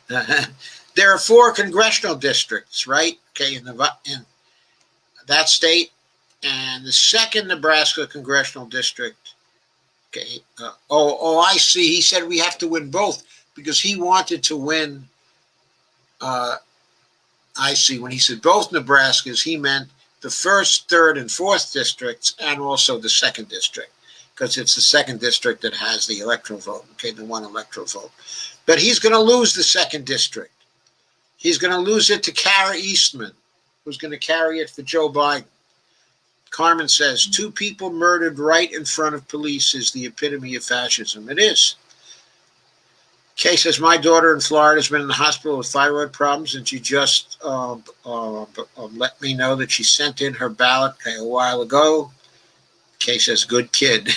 There are 4 congressional districts, right? In that state. And the 2nd Nebraska congressional district. I see. He said we have to win both because he wanted to win. I see. When he said both Nebraskas, he meant the 1st, 3rd, and 4th districts and also the 2nd district, because it's the 2nd district that has the electoral vote, the one electoral vote. But he's going to lose the 2nd district. He's going to lose it to Kara Eastman, who's going to carry it for Joe Biden. Carmen says, 2 people murdered right in front of police is the epitome of fascism. It is. Kay says, my daughter in Florida has been in the hospital with thyroid problems, and she just let me know that she sent in her ballot a while ago. Kay says, good kid.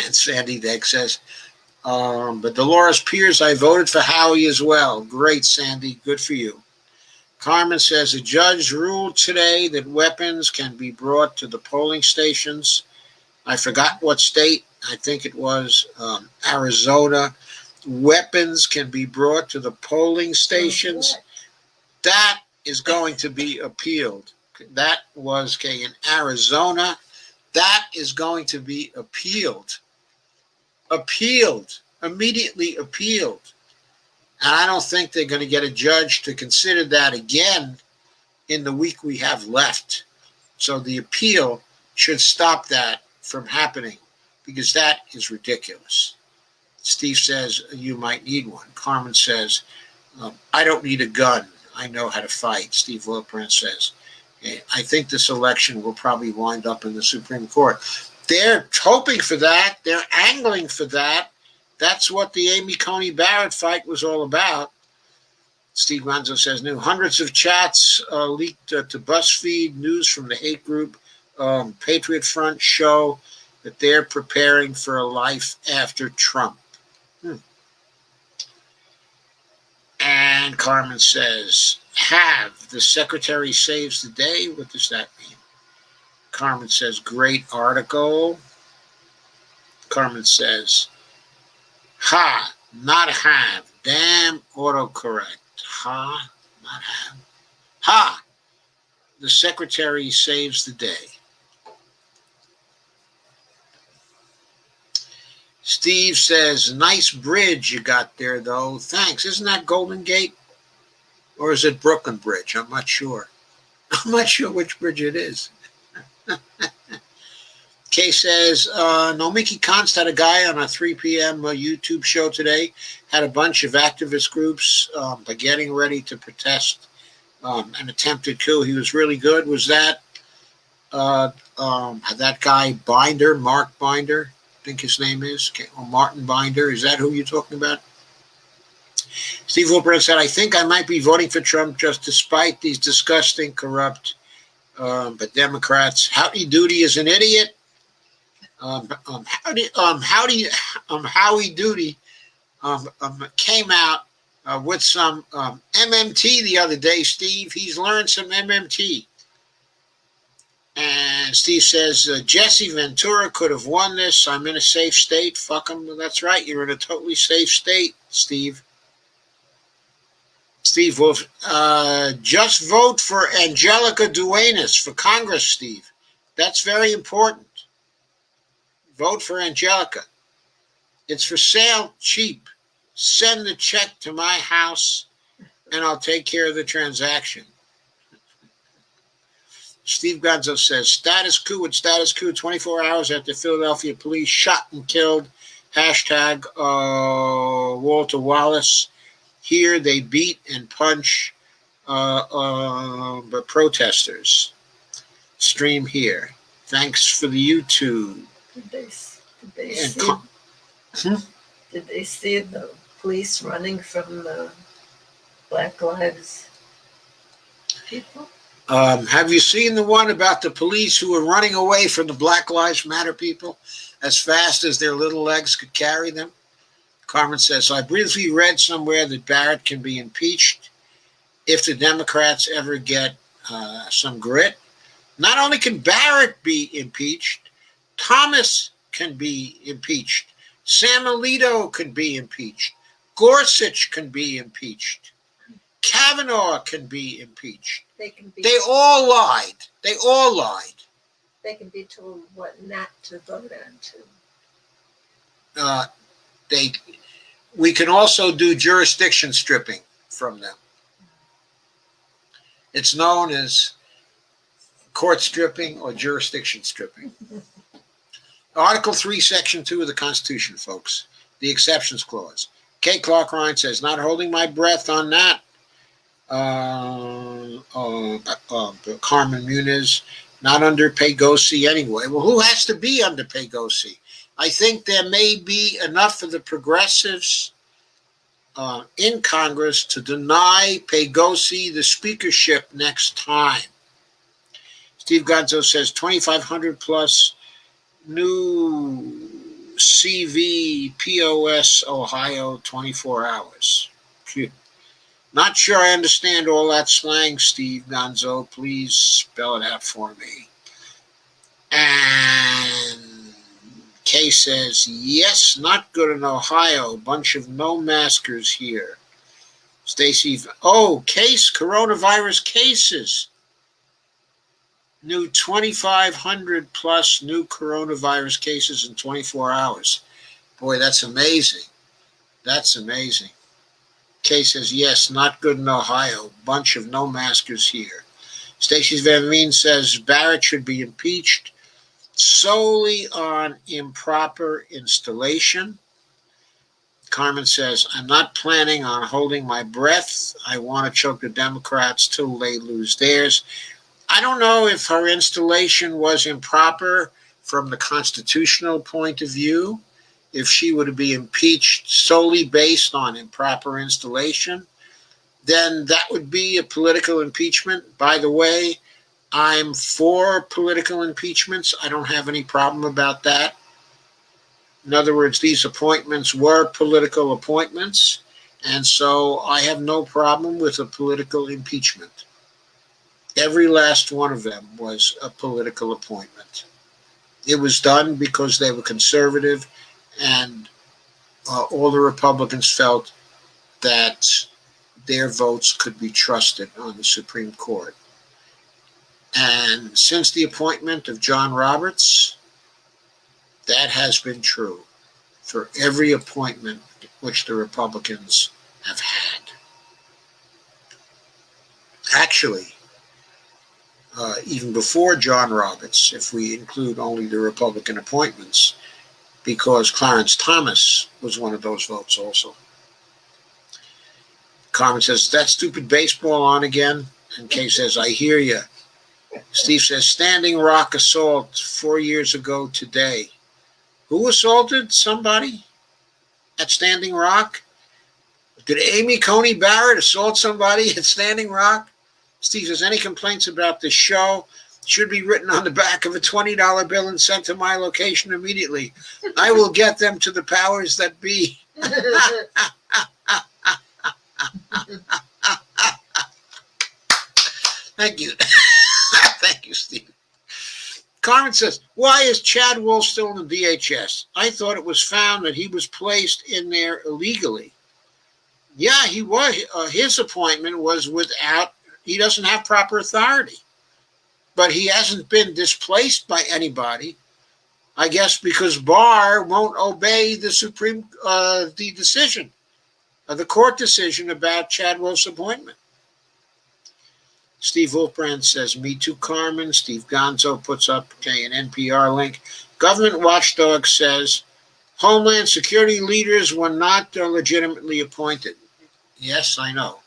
And Sandy Deck says, but Dolores Pierce, I voted for Howie as well. Great, Sandy. Good for you. Carmen says, a judge ruled today that weapons can be brought to the polling stations. I forgot what state. I think it was Arizona. Weapons can be brought to the polling stations. That is going to be appealed. That was in Arizona. That is going to be appealed. Immediately appealed. And I don't think they're going to get a judge to consider that again in the week we have left. So the appeal should stop that from happening, because that is ridiculous. Steve says, you might need one. Carmen says, I don't need a gun. I know how to fight. Steve Wilbrand says, I think this election will probably wind up in the Supreme Court. They're hoping for that. They're angling for that. That's what the Amy Coney Barrett fight was all about. Steve Gonzo says, new hundreds of chats leaked to BuzzFeed News from the hate group Patriot Front show that they're preparing for a life after Trump. And Carmen says, have the secretary saves the day? What does that mean? Carmen says, great article. Carmen says, ha, not have. Damn autocorrect. Ha, not have. Ha, the secretary saves the day. Steve says, nice bridge you got there, though. Thanks. Isn't that Golden Gate? Or is it Brooklyn Bridge? I'm not sure. I'm not sure which bridge it is. Kay says, Nomiki Konst had a guy on a 3 p.m. YouTube show today. Had a bunch of activist groups getting ready to protest an attempted coup. He was really good. Was that that guy Binder, Mark Binder? I think his name is, or Martin Binder. Is that who you're talking about? Steve Wilbur said, I think I might be voting for Trump just despite these disgusting, corrupt, but Democrats. Howdy Doody is an idiot. Howie Doody came out with some MMT the other day, Steve. He's learned some MMT. And Steve says, Jesse Ventura could have won this. I'm in a safe state. Fuck him. That's right. You're in a totally safe state, Steve. Steve Wolf, just vote for Angelica Duenas for Congress, Steve. That's very important. Vote for Angelica. It's for sale, cheap. Send the check to my house, and I'll take care of the transaction. Steve Gonzo says, status coup at status coup 24 hours after Philadelphia police shot and killed. Hashtag Walter Wallace. Here they beat and punch protesters. Stream here. Thanks for the YouTube. Did they see the police running from the Black Lives people? Have you seen the one about the police who were running away from the Black Lives Matter people as fast as their little legs could carry them? Carmen says, so I briefly read somewhere that Barrett can be impeached if the Democrats ever get some grit. Not only can Barrett be impeached, Thomas can be impeached. Sam Alito can be impeached. Gorsuch can be impeached. Kavanaugh can be impeached. They all lied. They all lied. They can be told what not to vote on, too. We can also do jurisdiction stripping from them. It's known as court stripping or jurisdiction stripping. Article 3, Section 2 of the Constitution, folks. The exceptions clause. Kate Clark Ryan says, not holding my breath on that. Carmen Muniz, not under Pegosi anyway. Well, who has to be under Pegosi? I think there may be enough of the progressives in Congress to deny Pegosi the speakership next time. Steve Gonzo says 2,500 plus new CV POS Ohio 24 hours. Phew. Not sure I understand all that slang, Steve Gonzo. Please spell it out for me. And Kay says, yes, not good in Ohio. Bunch of no-maskers here. Stacy, coronavirus cases. New 2,500 plus new coronavirus cases in 24 hours. Boy, that's amazing. That's amazing. Kay says, yes, not good in Ohio. Bunch of no-maskers here. Stacey Van Veen says Barrett should be impeached solely on improper installation. Carmen says, I'm not planning on holding my breath. I want to choke the Democrats till they lose theirs. I don't know if her installation was improper from the constitutional point of view. if she were to be impeached solely based on improper installation, then that would be a political impeachment. By the way, I'm for political impeachments. I don't have any problem about that. In other words, these appointments were political appointments, and so I have no problem with a political impeachment. Every last one of them was a political appointment. It was done because they were conservative, and all the Republicans felt that their votes could be trusted on the Supreme Court. And since the appointment of John Roberts, that has been true for every appointment which the Republicans have had. Actually, even before John Roberts, if we include only the Republican appointments, because Clarence Thomas was one of those votes also. Carmen says, that stupid baseball on again? And Kay says, I hear you. Steve says, Standing Rock assault 4 years ago today. Who assaulted somebody at Standing Rock? Did Amy Coney Barrett assault somebody at Standing Rock? Steve says, any complaints about this show should be written on the back of a $20 bill and sent to my location immediately. I will get them to the powers that be. Thank you. Thank you, Steve. Carmen says, why is Chad Wolf still in the DHS? I thought it was found that he was placed in there illegally. Yeah, he was. His appointment was without, he doesn't have proper authority. But he hasn't been displaced by anybody, I guess because Barr won't obey the the decision, the court decision about Chad Wolf's appointment. Steve Wolfbrand says, me too, Carmen. Steve Gonzo puts up an NPR link. Government watchdog says, Homeland Security leaders were not legitimately appointed. Yes, I know.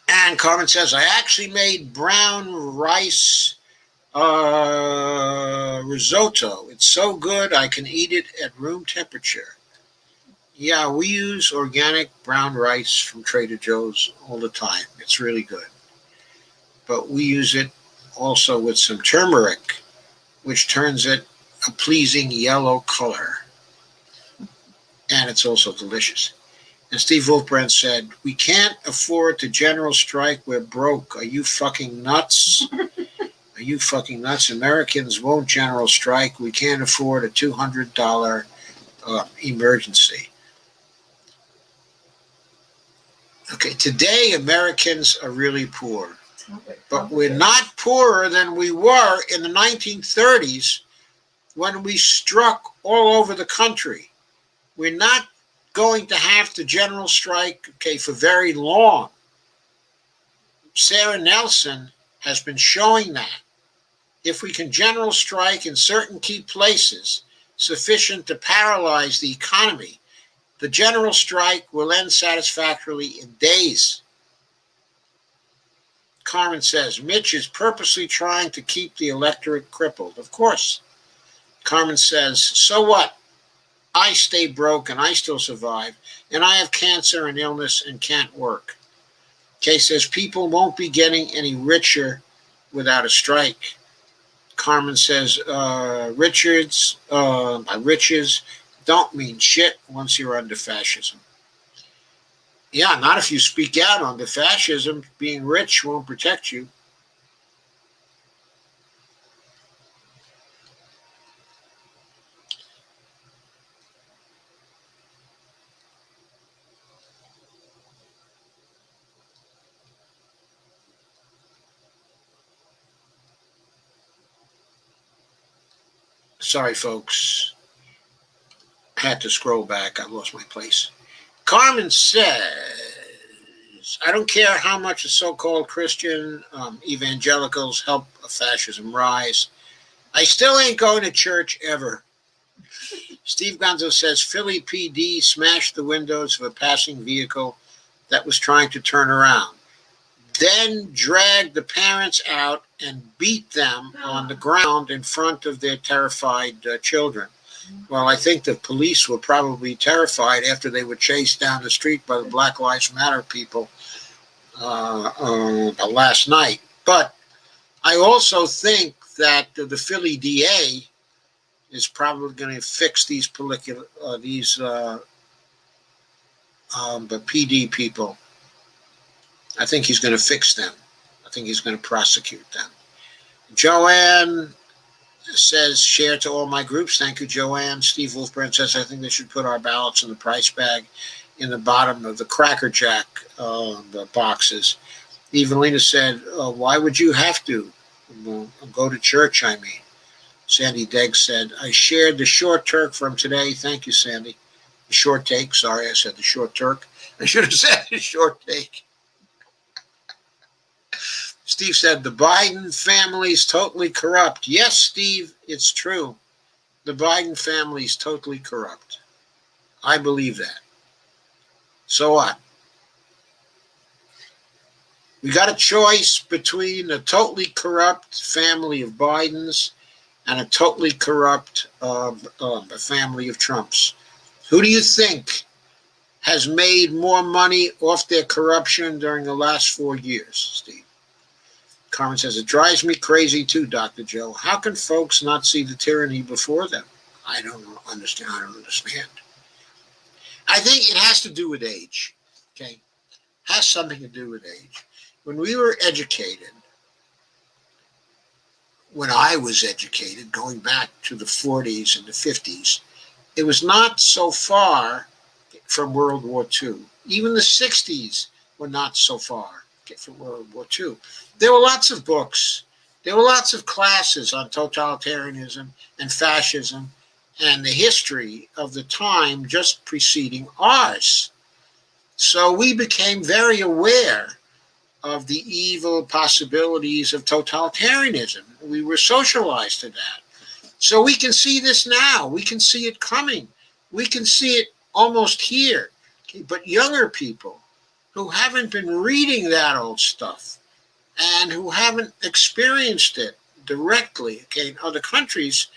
And Carmen says, I actually made brown rice risotto. It's so good I can eat it at room temperature. Yeah, we use organic brown rice from Trader Joe's all the time. It's really good. But we use it also with some turmeric, which turns it a pleasing yellow color. And it's also delicious. And Steve Wolfbrand said, we can't afford to general strike. We're broke. Are you fucking nuts? Are you fucking nuts? Americans won't general strike. We can't afford a $200 emergency. Okay, today Americans are really poor. But we're not poorer than we were in the 1930s when we struck all over the country. We're not going to have to general strike, for very long. Sarah Nelson has been showing that. If we can general strike in certain key places sufficient to paralyze the economy, the general strike will end satisfactorily in days. Carmen says, Mitch is purposely trying to keep the electorate crippled. Of course. Carmen says, so what? I stay broke and I still survive, and I have cancer and illness and can't work. Kay says, people won't be getting any richer without a strike. Carmen says, riches don't mean shit once you're under fascism. Yeah, not if you speak out on the fascism. Being rich won't protect you. Sorry, folks. I had to scroll back. I lost my place. Carmen says, I don't care how much the so-called Christian evangelicals help fascism rise. I still ain't going to church ever. Steve Gonzo says, Philly PD smashed the windows of a passing vehicle that was trying to turn around. then dragged the parents out and beat them on the ground in front of their terrified children. Well, I think the police were probably terrified after they were chased down the street by the Black Lives Matter people last night. But I also think that the Philly DA is probably going to fix these PD people. I think he's going to fix them. I think he's going to prosecute them. Joanne says, share to all my groups. Thank you, Joanne. Steve Wolfbrand says, I think they should put our ballots in the price bag in the bottom of the Cracker Jack the boxes. Evelina said, why would you have to? Go to church, I mean. Sandy Degg said, I shared the short Turk from today. Thank you, Sandy. The short take. Sorry, I said the short Turk. I should have said the short take. Steve said, the Biden family is totally corrupt. Yes, Steve, it's true. The Biden family is totally corrupt. I believe that. So what? We got a choice between a totally corrupt family of Bidens and a totally corrupt family of Trumps. Who do you think has made more money off their corruption during the last 4 years, Steve? Carmen says, it drives me crazy too, Dr. Joe. How can folks not see the tyranny before them? I don't understand. I think it has to do with age, okay? Has something to do with age. When we were educated, when I was educated, going back to the 40s and the 50s, it was not so far from World War II. Even the 60s were not so far from World War II. There were lots of books. There were lots of classes on totalitarianism and fascism and the history of the time just preceding ours. So we became very aware of the evil possibilities of totalitarianism. We were socialized to that. So we can see this now. We can see it coming. We can see it almost here. But younger people who haven't been reading that old stuff and who haven't experienced it directly, in other countries,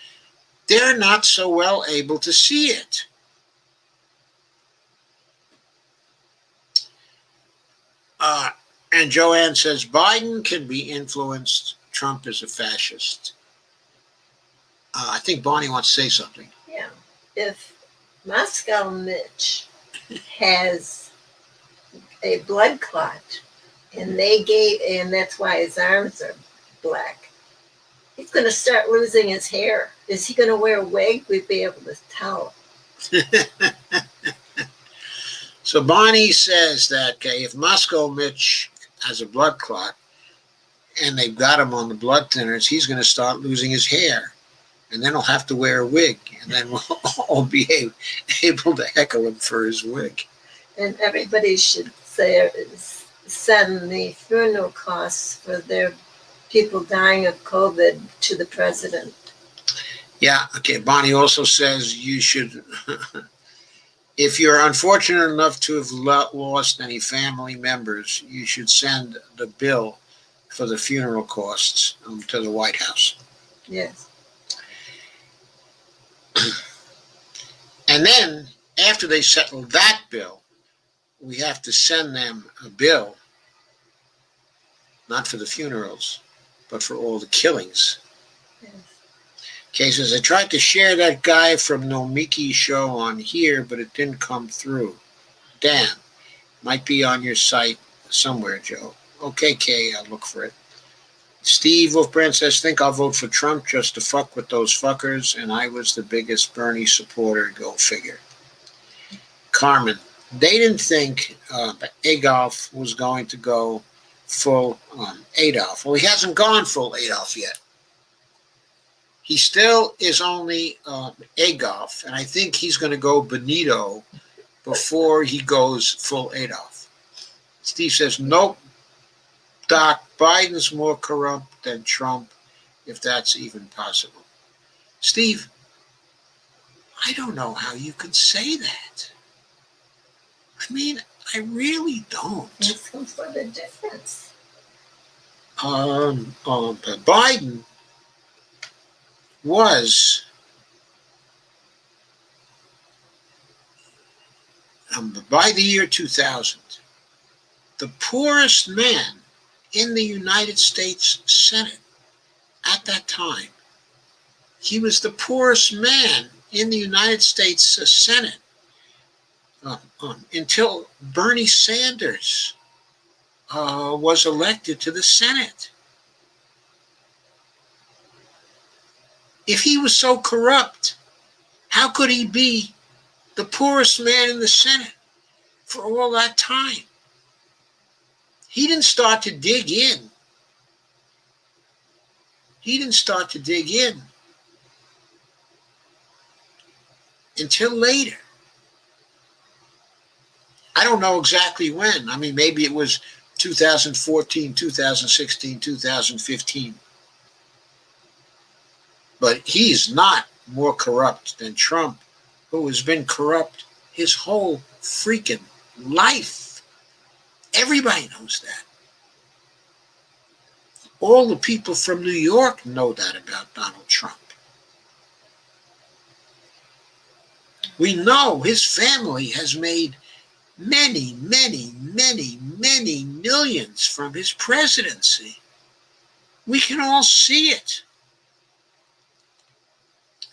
they're not so well able to see it. And Joanne says, Biden can be influenced. Trump is a fascist. I think Bonnie wants to say something. Yeah. If Moscow Mitch has a blood clot and that's why his arms are black, he's going to start losing his hair. Is he going to wear a wig? We'd be able to tell. So Bonnie says that, if Moscow Mitch has a blood clot and they've got him on the blood thinners, he's going to start losing his hair. And then he'll have to wear a wig. And then we'll all be able to heckle him for his wig. And everybody should send the funeral costs for their people dying of COVID to the president. Yeah, okay. Bonnie also says you should, if you're unfortunate enough to have lost any family members, you should send the bill for the funeral costs to the White House. Yes. And then, after they settle that bill, we have to send them a bill, not for the funerals, but for all the killings. Yes. Okay, says, I tried to share that guy from Nomiki's show on here, but it didn't come through. Damn. Might be on your site somewhere, Joe. Okay, Kay, I'll look for it. Steve Wolfbrand says, think I'll vote for Trump just to fuck with those fuckers, and I was the biggest Bernie supporter, go figure. Carmen, they didn't think Adolf was going to go full Adolf. Well, he hasn't gone full Adolf yet. He still is only Adolf, and I think he's going to go Benito before he goes full Adolf. Steve says, nope, Doc, Biden's more corrupt than Trump, if that's even possible. Steve, I don't know how you could say that. I mean, I really don't. Let's go for the difference. Biden was by the year 2000 the poorest man in the United States Senate at that time. He was the poorest man in the United States Senate until Bernie Sanders was elected to the Senate. If he was so corrupt, how could he be the poorest man in the Senate for all that time? He didn't start to dig in. Until later. I don't know exactly when. I mean, maybe it was 2014, 2016, 2015. But he's not more corrupt than Trump, who has been corrupt his whole freaking life. Everybody knows that. All the people from New York know that about Donald Trump. We know his family has made many, many, many, many millions from his presidency. We can all see it.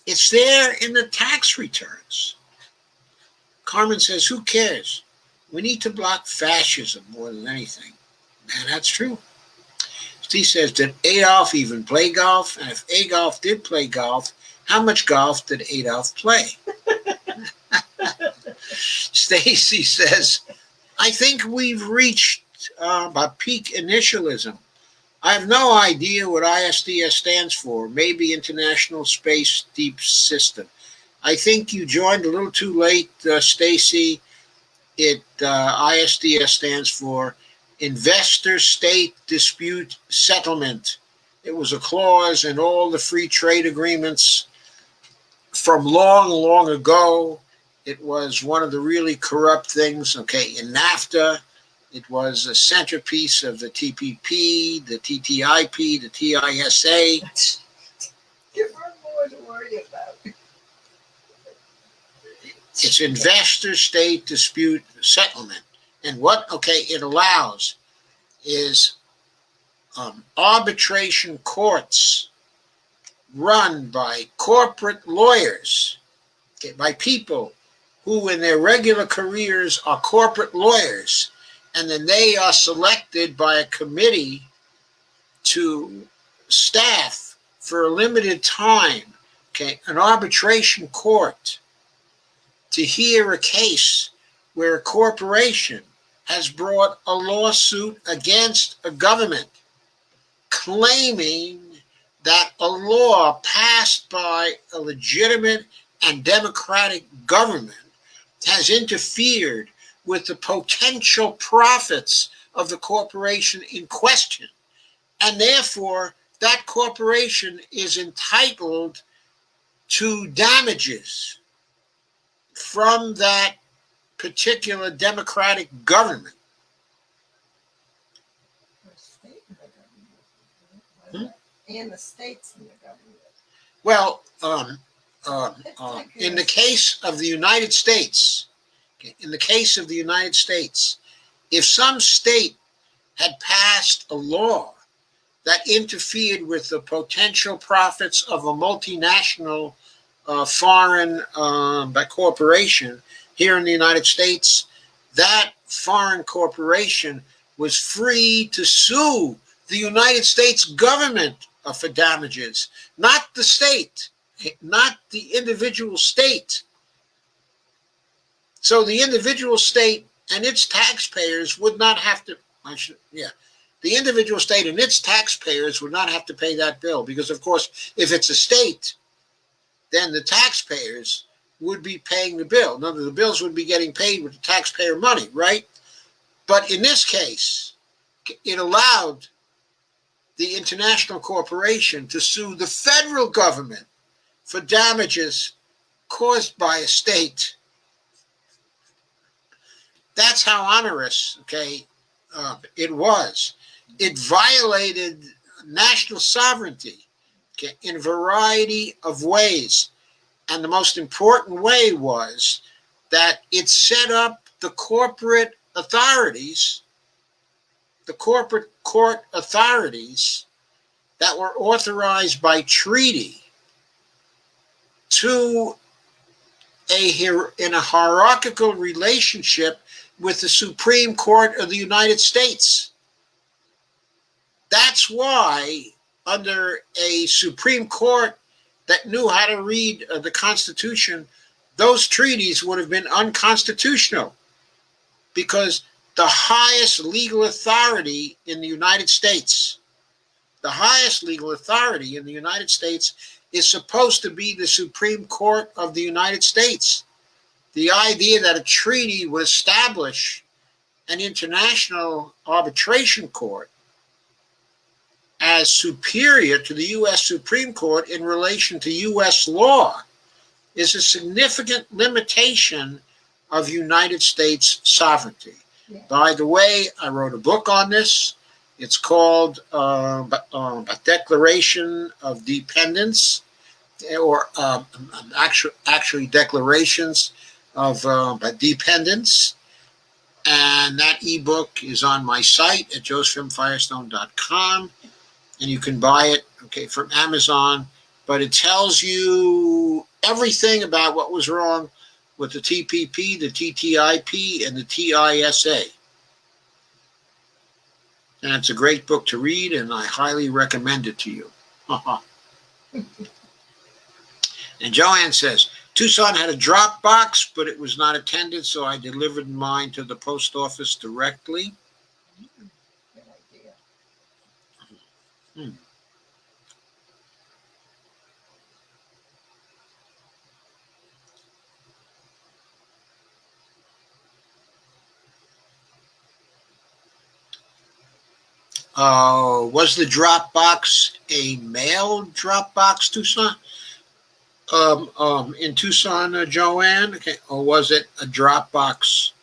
It's there in the tax returns. Carmen says, who cares? We need to block fascism more than anything. And that's true. Steve says, did Adolf even play golf? And if Adolf did play golf, how much golf did Adolf play? Stacy says, I think we've reached a peak initialism. I have no idea what ISDS stands for. Maybe International Space Deep System. I think you joined a little too late, Stacy. ISDS stands for Investor State Dispute Settlement. It was a clause in all the free trade agreements from long, long ago. It was one of the really corrupt things, okay, in NAFTA. It was a centerpiece of the TPP, the TTIP, the TISA. Give her more to worry about. It's Investor State Dispute Settlement. And what, it allows is arbitration courts run by corporate lawyers, by people who in their regular careers are corporate lawyers, and then they are selected by a committee to staff for a limited time, an arbitration court to hear a case where a corporation has brought a lawsuit against a government claiming that a law passed by a legitimate and democratic government has interfered with the potential profits of the corporation in question. And therefore, that corporation is entitled to damages from that particular democratic government. And the states in the government. Well, in the case of the United States, if some state had passed a law that interfered with the potential profits of a multinational foreign corporation here in the United States, that foreign corporation was free to sue the United States government for damages, not the state, not the individual state. So the individual state and its taxpayers would not have to, the individual state and its taxpayers would not have to pay that bill because, of course, if it's a state, then the taxpayers would be paying the bill. None of the bills would be getting paid with the taxpayer money, right? But in this case, it allowed the international corporation to sue the federal government for damages caused by a state. That's how onerous, it was. It violated national sovereignty, okay, in a variety of ways. And the most important way was that it set up the corporate authorities, the corporate court authorities that were authorized by treaty to in a hierarchical relationship with the Supreme Court of the United States. That's why, under a Supreme Court that knew how to read the Constitution, those treaties would have been unconstitutional, because the highest legal authority in the United States, the highest legal authority in the United States is supposed to be the Supreme Court of the United States. The idea that a treaty would establish an international arbitration court as superior to the U.S. Supreme Court in relation to U.S. law is a significant limitation of United States sovereignty. Yeah. By the way, I wrote a book on this. It's called A Declaration of Dependence, or actually Declarations of Dependence. And that ebook is on my site at josephmfirestone.com, and you can buy it, okay, from Amazon. But it tells you everything about what was wrong with the TPP, the TTIP, and the TISA. And it's a great book to read, and I highly recommend it to you. And Joanne says, Tucson had a drop box, but it was not attended, so I delivered mine to the post office directly. Good idea. Was the drop box a mail drop box, Tucson? In Tucson, Joanne? Okay. Or was it a drop box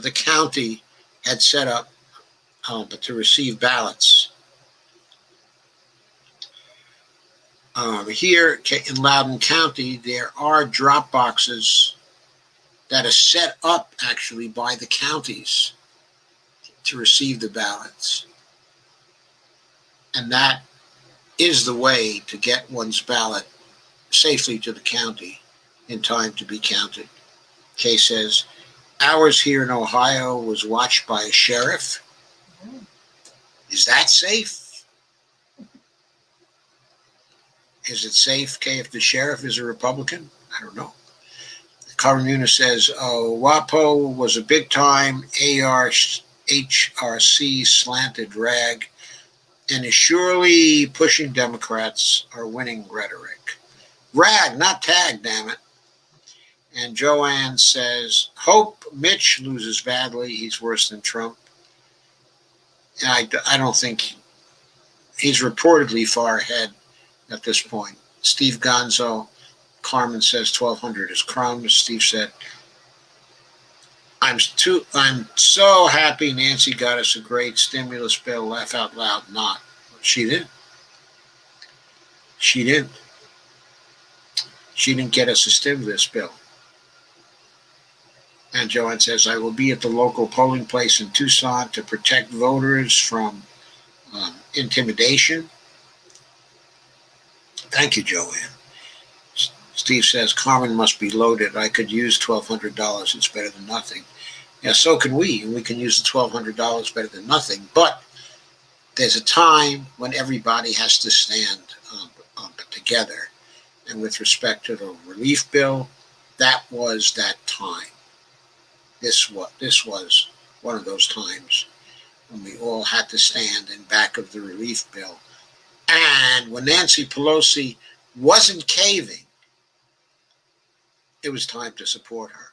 the county had set up to receive ballots? Here in Loudoun County, there are drop boxes that are set up actually by the counties to receive the ballots. And that is the way to get one's ballot safely to the county in time to be counted. Kay says, ours here in Ohio was watched by a sheriff. Is that safe? Is it safe, Kay, if the sheriff is a Republican? I don't know. Karamuna says, WAPO was a big-time HRC slanted rag and is surely pushing Democrats are winning rhetoric. Rag, not tag, damn it. And Joanne says, hope Mitch loses badly. He's worse than Trump. And I don't think he's reportedly far ahead at this point. Steve Gonzo, Carmen says 1,200 is crumbs. Steve said, I'm so happy Nancy got us a great stimulus bill. Laugh out loud, not. She didn't. She didn't. She didn't get us a stimulus bill. And Joanne says, I will be at the local polling place in Tucson to protect voters from intimidation. Thank you, Joanne. Steve says, Carmen must be loaded. I could use $1,200. It's better than nothing. Yeah, so can we. We can use the $1,200 better than nothing. But there's a time when everybody has to stand together. And with respect to the relief bill, that was that time. This was one of those times when we all had to stand in back of the relief bill. And when Nancy Pelosi wasn't caving, it was time to support her.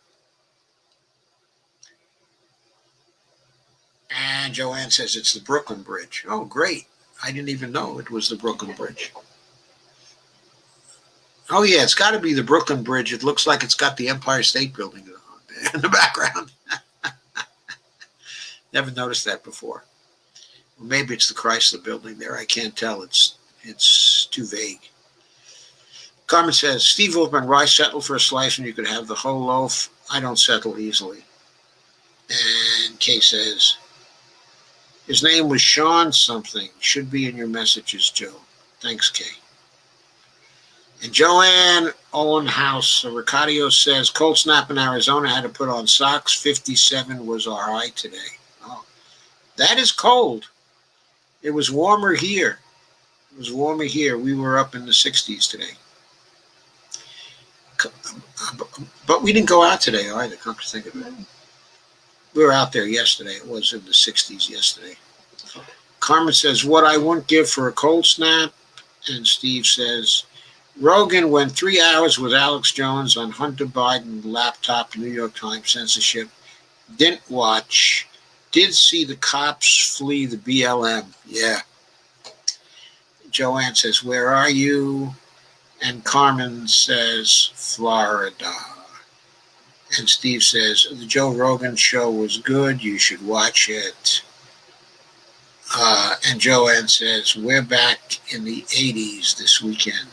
And Joanne says it's the Brooklyn Bridge. Oh, great. I didn't even know it was the Brooklyn Bridge. Oh, yeah, it's got to be the Brooklyn Bridge. It looks like it's got the Empire State Building in the background. Never noticed that before. Maybe it's the Chrysler building there. I can't tell. It's too vague. Carmen says, Steve Wolfman, why settle for a slice when you could have the whole loaf? I don't settle easily. And Kay says, his name was Sean something. Should be in your messages, Joe. Thanks, Kay. And Joanne Owenhouse Ricardio says, cold snap in Arizona, had to put on socks. 57 was our high today. Oh, that is cold. It was warmer here. We were up in the 60s today. But we didn't go out today either, come to think of it. We were out there yesterday. It was in the 60s yesterday. Carmen says, what I wouldn't give for a cold snap. And Steve says, Rogan went 3 hours with Alex Jones on Hunter Biden laptop, New York Times censorship. Didn't watch. Did see the cops flee the BLM. Yeah. Joanne says, where are you? And Carmen says, Florida. And Steve says, the Joe Rogan show was good. You should watch it. And Joanne says, we're back in the 80s this weekend.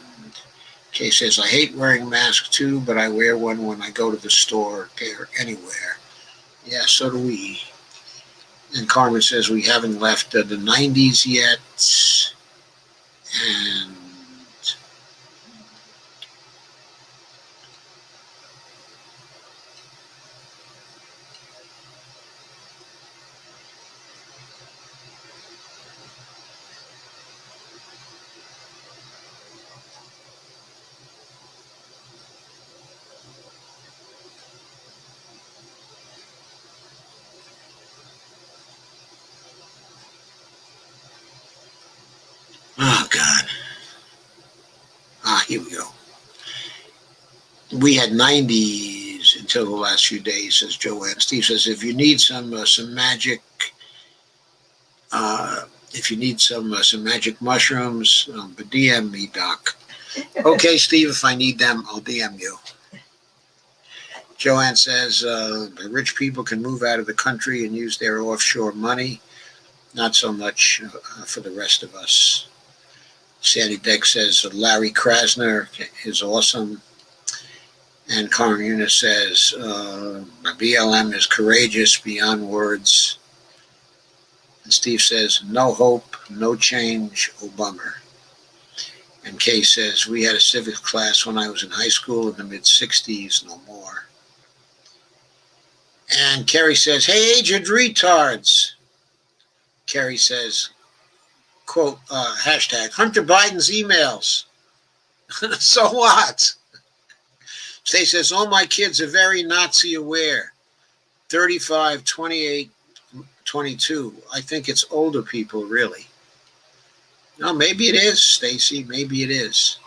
Kay says, I hate wearing masks too, but I wear one when I go to the store or anywhere. Yeah, so do we. And Carmen says, we haven't left the 90s yet. And oh, God. Here we go. We had 90s until the last few days, says Joanne. Steve says, if you need some magic, some magic mushrooms, but DM me, Doc. Okay, Steve, if I need them, I'll DM you. Joanne says, rich people can move out of the country and use their offshore money. Not so much for the rest of us. Sandy Deck says Larry Krasner is awesome. And Carmen Yunus says BLM is courageous beyond words. And Steve says no hope, no change, oh bummer. And Kay says we had a civics class when I was in high school in the mid-60s, no more. And Kerry says, hey, aged retards. Kerry says, quote, hashtag, Hunter Biden's emails. So what? Stay says, all my kids are very Nazi aware. 35, 28, 22. I think it's older people, really. No, maybe it is, Stacy. Maybe it is.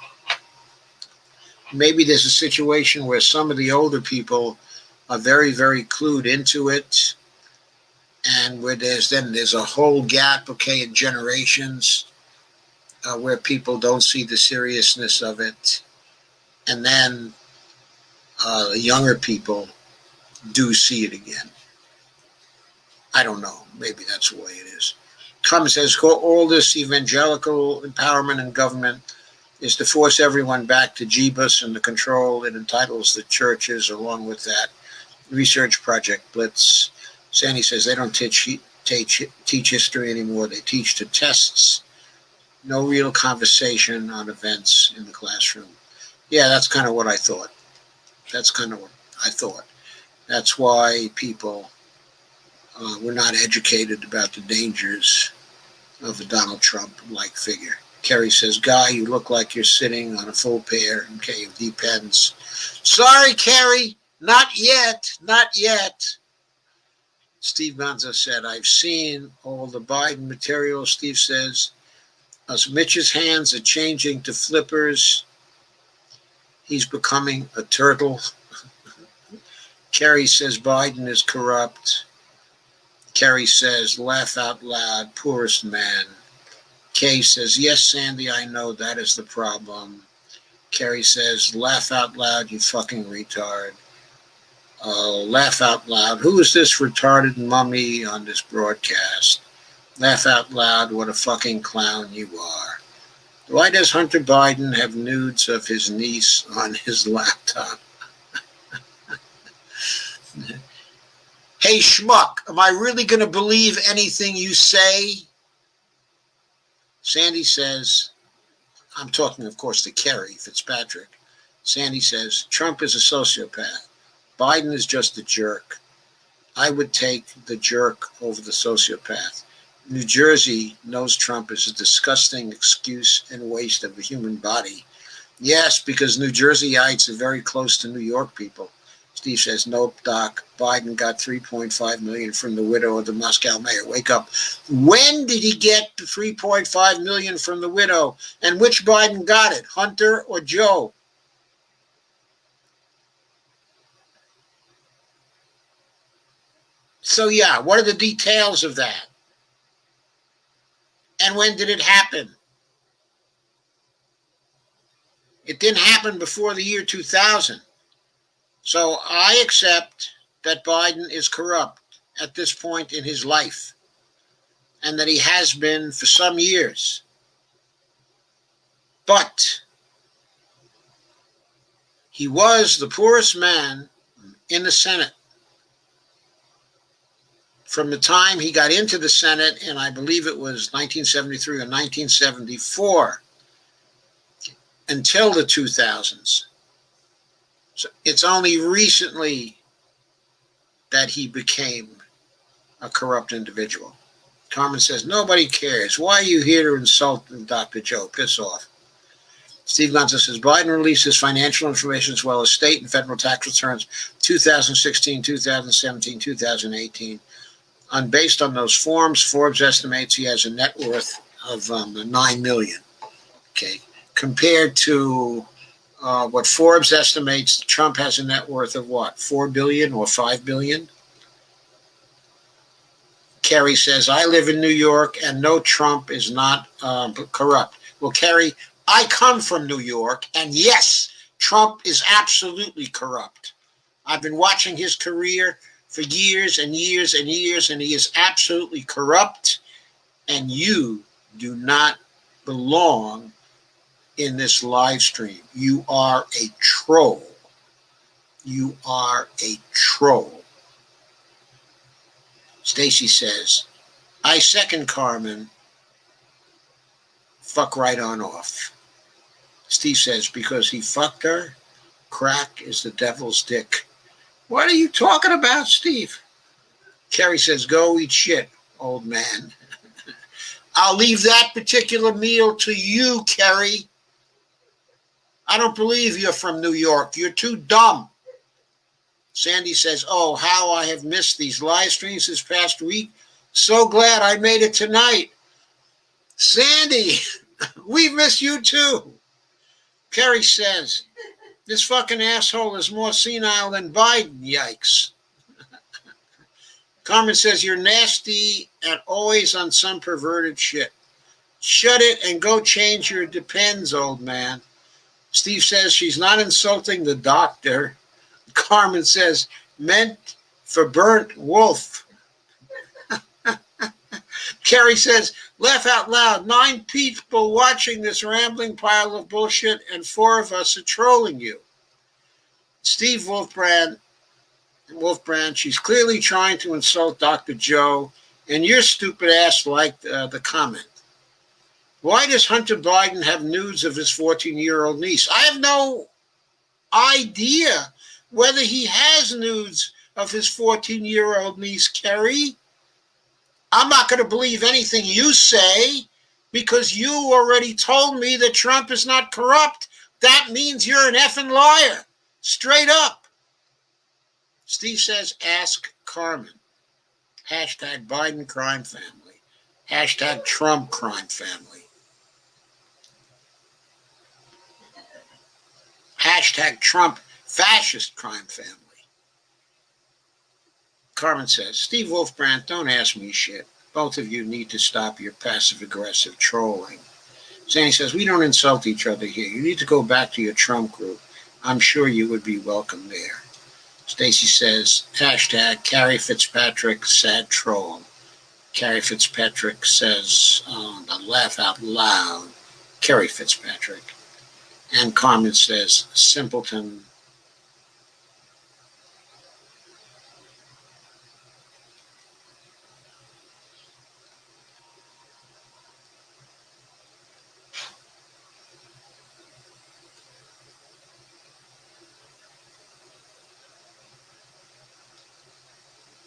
Maybe there's a situation where some of the older people are very, very clued into it. And where there's a whole gap, okay, in generations where people don't see the seriousness of it. And then the younger people do see it again. I don't know. Maybe that's the way it is. Carmen says, all this evangelical empowerment in government is to force everyone back to Jebus and the control it entitles the churches along with that research project blitz. Sandy says they don't teach history anymore. They teach to tests. No real conversation on events in the classroom. Yeah, that's kind of what I thought. That's why people were not educated about the dangers of the Donald Trump-like figure. Kerry says, Guy, you look like you're sitting on a full pair, okay, of Depends. Sorry, Kerry, not yet. Steve Manza said, I've seen all the Biden material, Steve says. As Mitch's hands are changing to flippers, he's becoming a turtle. Kerry says Biden is corrupt. Kerry says, laugh out loud, poorest man. Kay says, yes, Sandy, I know that is the problem. Kerry says, laugh out loud, you fucking retard. Laugh out loud. Who is this retarded mummy on this broadcast? Laugh out loud, what a fucking clown you are. Why does Hunter Biden have nudes of his niece on his laptop? Hey, schmuck, am I really going to believe anything you say? Sandy says, I'm talking, of course, to Kerry Fitzpatrick. Sandy says, Trump is a sociopath. Biden is just a jerk. I would take the jerk over the sociopath. New Jersey knows Trump is a disgusting excuse and waste of the human body. Yes, because New Jerseyites are very close to New York people. Steve says, nope, Doc. Biden got $3.5 million from the widow of the Moscow mayor. Wake up. When did he get the $3.5 million from the widow? And which Biden got it, Hunter or Joe? So, yeah, what are the details of that? And when did it happen? It didn't happen before the year 2000. So I accept that Biden is corrupt at this point in his life, and that he has been for some years. But he was the poorest man in the Senate from the time he got into the Senate, and I believe it was 1973 or 1974, until the 2000s. So it's only recently that he became a corrupt individual. Carmen says, nobody cares. Why are you here to insult Dr. Joe? Piss off. Steve Gonzalez says, Biden releases financial information as well as state and federal tax returns 2016, 2017, 2018. Based on those forms, Forbes estimates he has a net worth of $9 million. Okay, compared to what Forbes estimates, Trump has a net worth of what, $4 billion or $5 billion? Kerry says, I live in New York and no, Trump is not corrupt. Well, Kerry, I come from New York, and yes, Trump is absolutely corrupt. I've been watching his career for years and years and years, and he is absolutely corrupt, and you do not belong in this live stream. You are a troll. You are a troll. Stacy says, I second Carmen. Fuck right on off. Steve says, because he fucked her, crack is the devil's dick. What are you talking about, Steve? Kerry says, go eat shit, old man. I'll leave that particular meal to you, Kerry. I don't believe you're from New York. You're too dumb. Sandy says, oh, how I have missed these live streams this past week. So glad I made it tonight. Sandy, we miss you too. Kerry says, this fucking asshole is more senile than Biden. Yikes. Carmen says, you're nasty and always on some perverted shit. Shut it and go change your Depends, old man. Steve says, she's not insulting the doctor. Carmen says, meant for burnt wolf. Kerry says, laugh out loud. 9 people watching this rambling pile of bullshit, and 4 of us are trolling you. Steve Wolfbrand, she's clearly trying to insult Dr. Joe, and your stupid ass liked the comment. Why does Hunter Biden have nudes of his 14-year-old niece? I have no idea whether he has nudes of his 14-year-old niece, Kerry. I'm not going to believe anything you say because you already told me that Trump is not corrupt. That means you're an effing liar. Straight up. Steve says, ask Carmen. Hashtag Biden crime family. Hashtag Trump crime family. Hashtag Trump fascist crime family. Carmen says, Steve Wolfbrand, don't ask me shit. Both of you need to stop your passive-aggressive trolling. Sandy says, we don't insult each other here. You need to go back to your Trump group. I'm sure you would be welcome there. Stacy says, hashtag Kerry Fitzpatrick, sad troll. Carrie Fitzpatrick says, I laugh out loud. Carrie Fitzpatrick. And Carmen says, simpleton.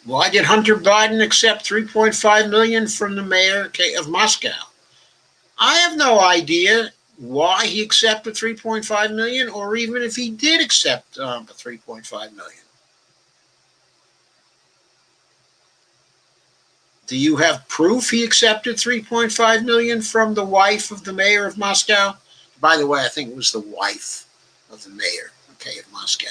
Why did Hunter Biden accept $3.5 million from the mayor of Moscow? I have no idea why he accepted $3.5 million, or even if he did accept $3.5 million. Do you have proof he accepted $3.5 million from the wife of the mayor of Moscow? By the way, I think it was the wife of the mayor, of Moscow.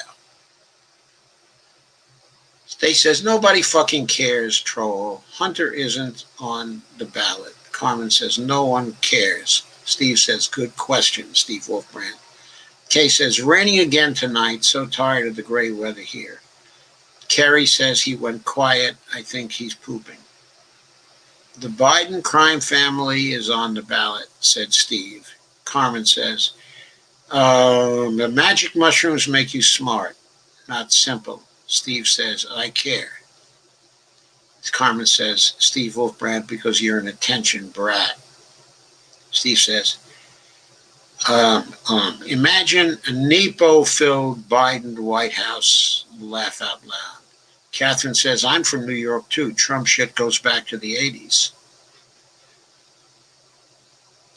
Stacey says, nobody fucking cares, troll. Hunter isn't on the ballot. Carmen says, no one cares. Steve says, good question, Steve Wolfbrand. Kay says, raining again tonight, so tired of the gray weather here. Kerry says he went quiet. I think he's pooping. The Biden crime family is on the ballot, said Steve. Carmen says, the magic mushrooms make you smart, not simple. Steve says, I care. Carmen says, Steve Wolfbrand, because you're an attention brat. Steve says, imagine a NAPO-filled Biden White House. Laugh out loud. Catherine says, I'm from New York too. Trump shit goes back to the 80s.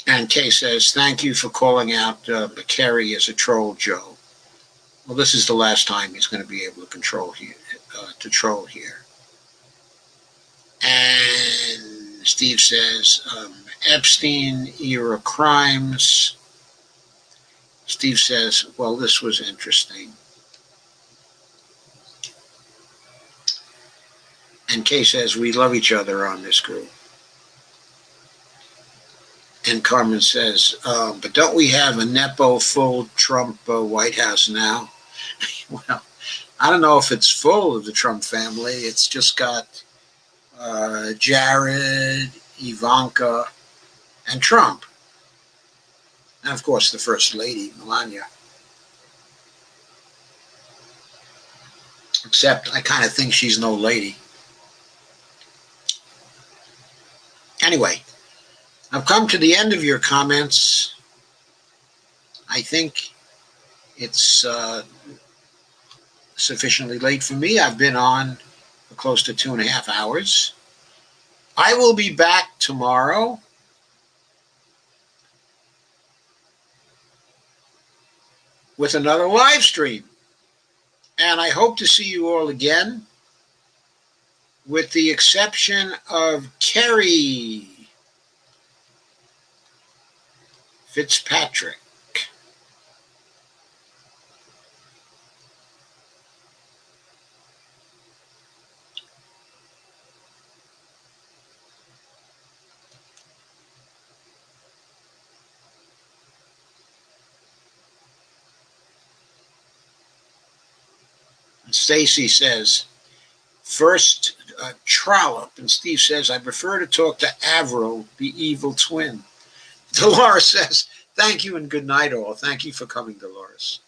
And Kay says, thank you for calling out Kerry as a troll, Joe. Well, this is the last time he's going to be able to troll here. And Steve says, Epstein era crimes. Steve says, well, this was interesting. And Kay says, we love each other on this group. And Carmen says, but don't we have a Nepo full Trump White House now? Well, I don't know if it's full of the Trump family. It's just got Jared, Ivanka, and Trump. And, of course, the First Lady, Melania. Except I kind of think she's no lady. Anyway, I've come to the end of your comments. I think it's sufficiently late for me. I've been on for close to 2.5 hours. I will be back tomorrow. With another live stream. And I hope to see you all again, with the exception of Kerry Fitzpatrick. Stacy says, first trollop. And Steve says, I prefer to talk to Avril, the evil twin. Dolores says, thank you and good night all. Thank you for coming, Dolores.